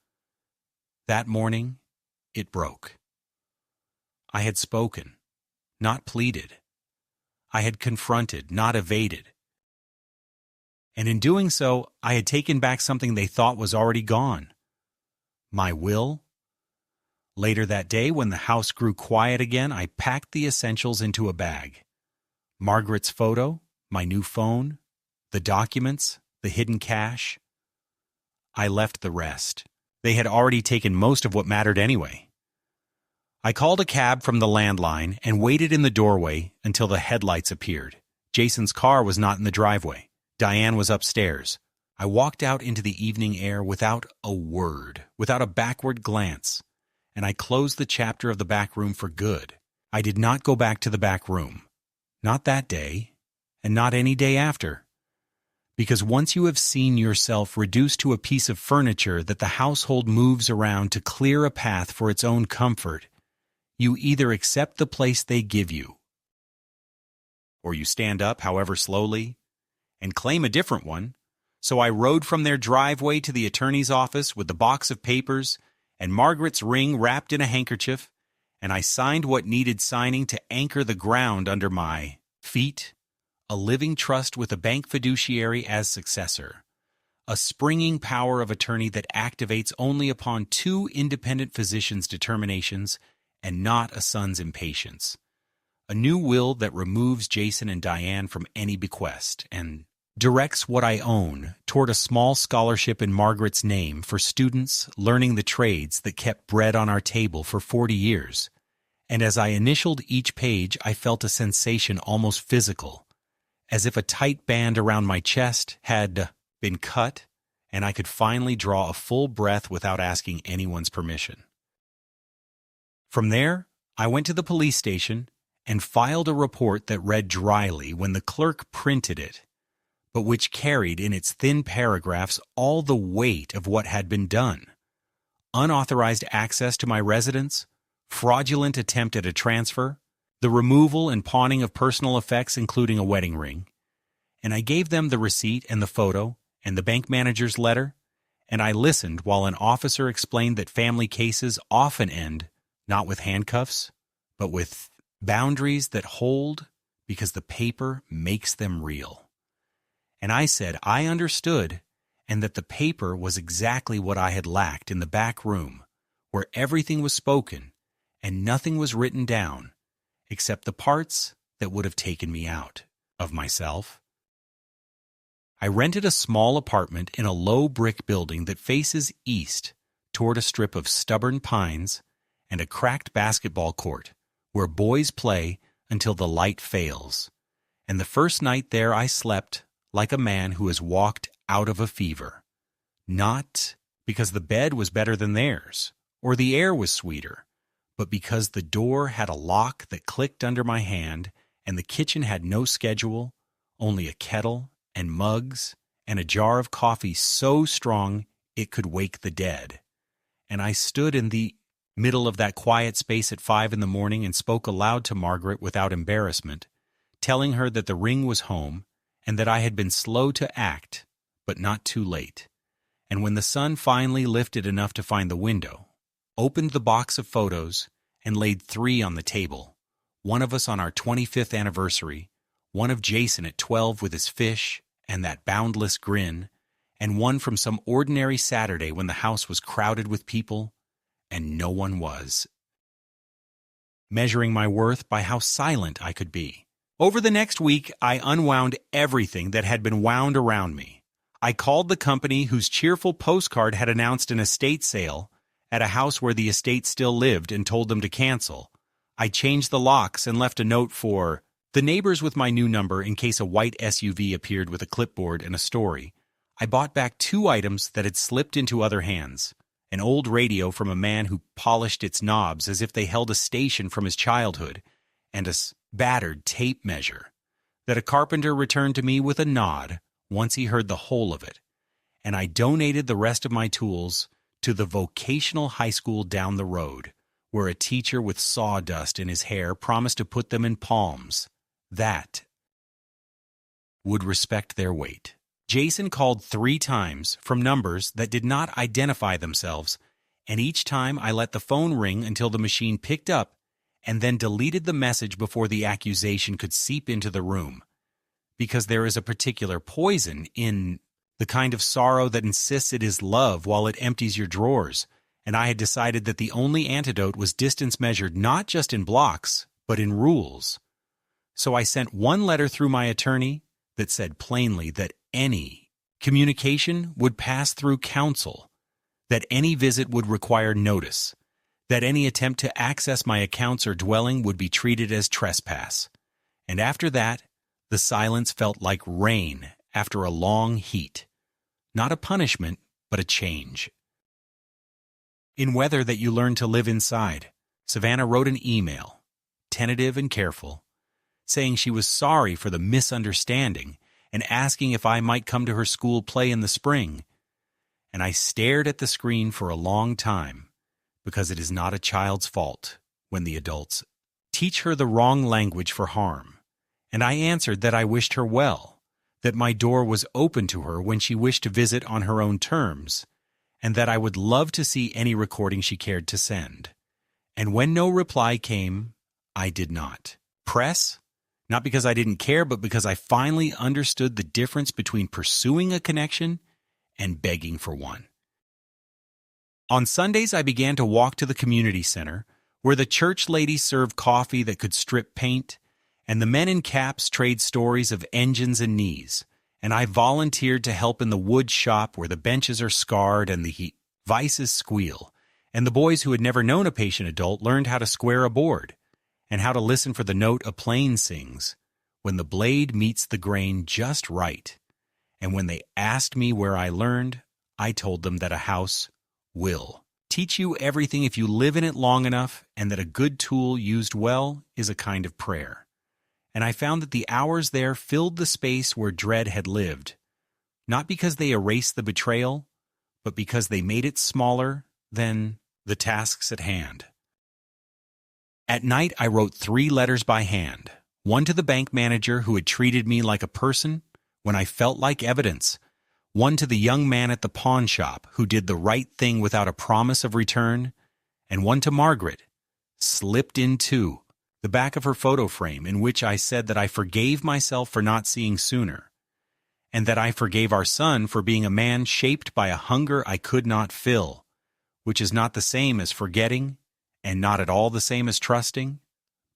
That morning, it broke. I had spoken, not pleaded. I had confronted, not evaded. And in doing so, I had taken back something they thought was already gone. My will. Later that day, when the house grew quiet again, I packed the essentials into a bag. Margaret's photo, my new phone, the documents, the hidden cash. I left the rest. They had already taken most of what mattered anyway. I called a cab from the landline and waited in the doorway until the headlights appeared. Jason's car was not in the driveway. Diane was upstairs. I walked out into the evening air without a word, without a backward glance, and I closed the chapter of the back room for good. I did not go back to the back room. Not that day, and not any day after. Because once you have seen yourself reduced to a piece of furniture that the household moves around to clear a path for its own comfort, you either accept the place they give you, or you stand up, however slowly, and claim a different one. So I rode from their driveway to the attorney's office with the box of papers and Margaret's ring wrapped in a handkerchief, and I signed what needed signing to anchor the ground under my feet, a living trust with a bank fiduciary as successor, a springing power of attorney that activates only upon two independent physicians' determinations and not a son's impatience, a new will that removes Jason and Diane from any bequest and directs what I own toward a small scholarship in Margaret's name for students learning the trades that kept bread on our table for 40 years. And as I initialed each page, I felt a sensation almost physical, as if a tight band around my chest had been cut and I could finally draw a full breath without asking anyone's permission. From there, I went to the police station and filed a report that read dryly when the clerk printed it, but which carried in its thin paragraphs all the weight of what had been done. Unauthorized access to my residence, fraudulent attempt at a transfer, the removal and pawning of personal effects including a wedding ring, and I gave them the receipt and the photo and the bank manager's letter, and I listened while an officer explained that family cases often end not with handcuffs, but with boundaries that hold because the paper makes them real. And I said I understood, and that the paper was exactly what I had lacked in the back room, where everything was spoken and nothing was written down, except the parts that would have taken me out of myself. I rented a small apartment in a low brick building that faces east toward a strip of stubborn pines and a cracked basketball court where boys play until the light fails. And the first night there I slept like a man who has walked out of a fever. Not because the bed was better than theirs, or the air was sweeter, but because the door had a lock that clicked under my hand, and the kitchen had no schedule, only a kettle and mugs and a jar of coffee so strong it could wake the dead. And I stood in the middle of that quiet space at 5 in the morning and spoke aloud to Margaret without embarrassment, telling her that the ring was home and that I had been slow to act, but not too late. And when the sun finally lifted enough to find the window, opened the box of photos and laid 3 on the table, one of us on our 25th anniversary, one of Jason at 12 with his fish and that boundless grin, and one from some ordinary Saturday when the house was crowded with people and no one was. Measuring my worth by how silent I could be. Over the next week, I unwound everything that had been wound around me. I called the company whose cheerful postcard had announced an estate sale at a house where the estate still lived and told them to cancel. I changed the locks and left a note for the neighbors with my new number in case a white SUV appeared with a clipboard and a story. I bought back 2 items that had slipped into other hands. An old radio from a man who polished its knobs as if they held a station from his childhood, and a battered tape measure that a carpenter returned to me with a nod once he heard the whole of it. And I donated the rest of my tools to the vocational high school down the road, where a teacher with sawdust in his hair promised to put them in palms that would respect their weight. Jason called 3 times from numbers that did not identify themselves, and each time I let the phone ring until the machine picked up and then deleted the message before the accusation could seep into the room. Because there is a particular poison in the kind of sorrow that insists it is love while it empties your drawers, and I had decided that the only antidote was distance measured not just in blocks, but in rules. So I sent 1 letter through my attorney, that said plainly that any communication would pass through counsel, that any visit would require notice, that any attempt to access my accounts or dwelling would be treated as trespass. And after that, the silence felt like rain after a long heat. Not a punishment, but a change. In weather that you learn to live inside, Savannah wrote an email, tentative and careful, saying she was sorry for the misunderstanding and asking if I might come to her school play in the spring. And I stared at the screen for a long time, because it is not a child's fault when the adults teach her the wrong language for harm. And I answered that I wished her well, that my door was open to her when she wished to visit on her own terms, and that I would love to see any recording she cared to send. And when no reply came, I did not press, not because I didn't care, but because I finally understood the difference between pursuing a connection and begging for one. On Sundays, I began to walk to the community center, where the church ladies serve coffee that could strip paint, and the men in caps trade stories of engines and knees, and I volunteered to help in the wood shop where the benches are scarred and the vices squeal, and the boys who had never known a patient adult learned how to square a board, and how to listen for the note a plane sings, when the blade meets the grain just right. And when they asked me where I learned, I told them that a house will teach you everything if you live in it long enough, and that a good tool used well is a kind of prayer. And I found that the hours there filled the space where dread had lived, not because they erased the betrayal, but because they made it smaller than the tasks at hand. At night, I wrote 3 letters by hand, one to the bank manager who had treated me like a person when I felt like evidence, one to the young man at the pawn shop who did the right thing without a promise of return, and one to Margaret, slipped into the back of her photo frame, in which I said that I forgave myself for not seeing sooner, and that I forgave our son for being a man shaped by a hunger I could not fill, which is not the same as forgetting, and not at all the same as trusting,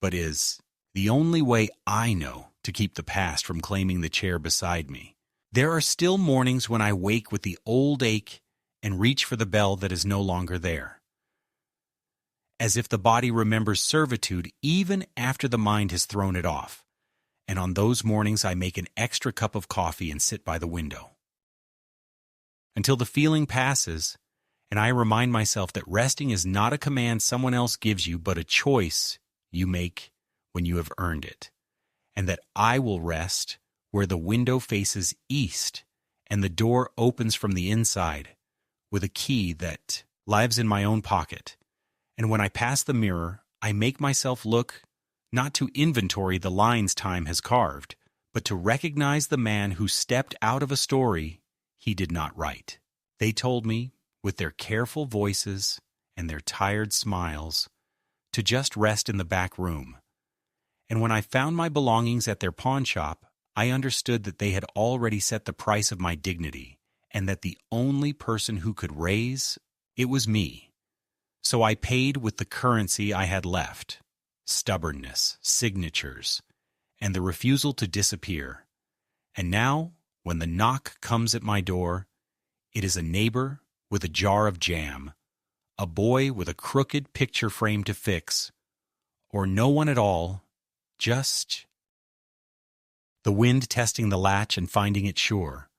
but is the only way I know to keep the past from claiming the chair beside me. There are still mornings when I wake with the old ache and reach for the bell that is no longer there, as if the body remembers servitude even after the mind has thrown it off. And on those mornings I make an extra cup of coffee and sit by the window until the feeling passes, and I remind myself that resting is not a command someone else gives you, but a choice you make when you have earned it, and that I will rest where the window faces east and the door opens from the inside, with a key that lives in my own pocket. And when I pass the mirror, I make myself look not to inventory the lines time has carved, but to recognize the man who stepped out of a story he did not write. They told me, with their careful voices and their tired smiles, to just rest in the back room. And when I found my belongings at their pawn shop, I understood that they had already set the price of my dignity, and that the only person who could raise it was me. So I paid with the currency I had left: stubbornness, signatures, and the refusal to disappear. And now, when the knock comes at my door, it is a neighbor with a jar of jam, a boy with a crooked picture frame to fix, or no one at all, just the wind testing the latch and finding it sure,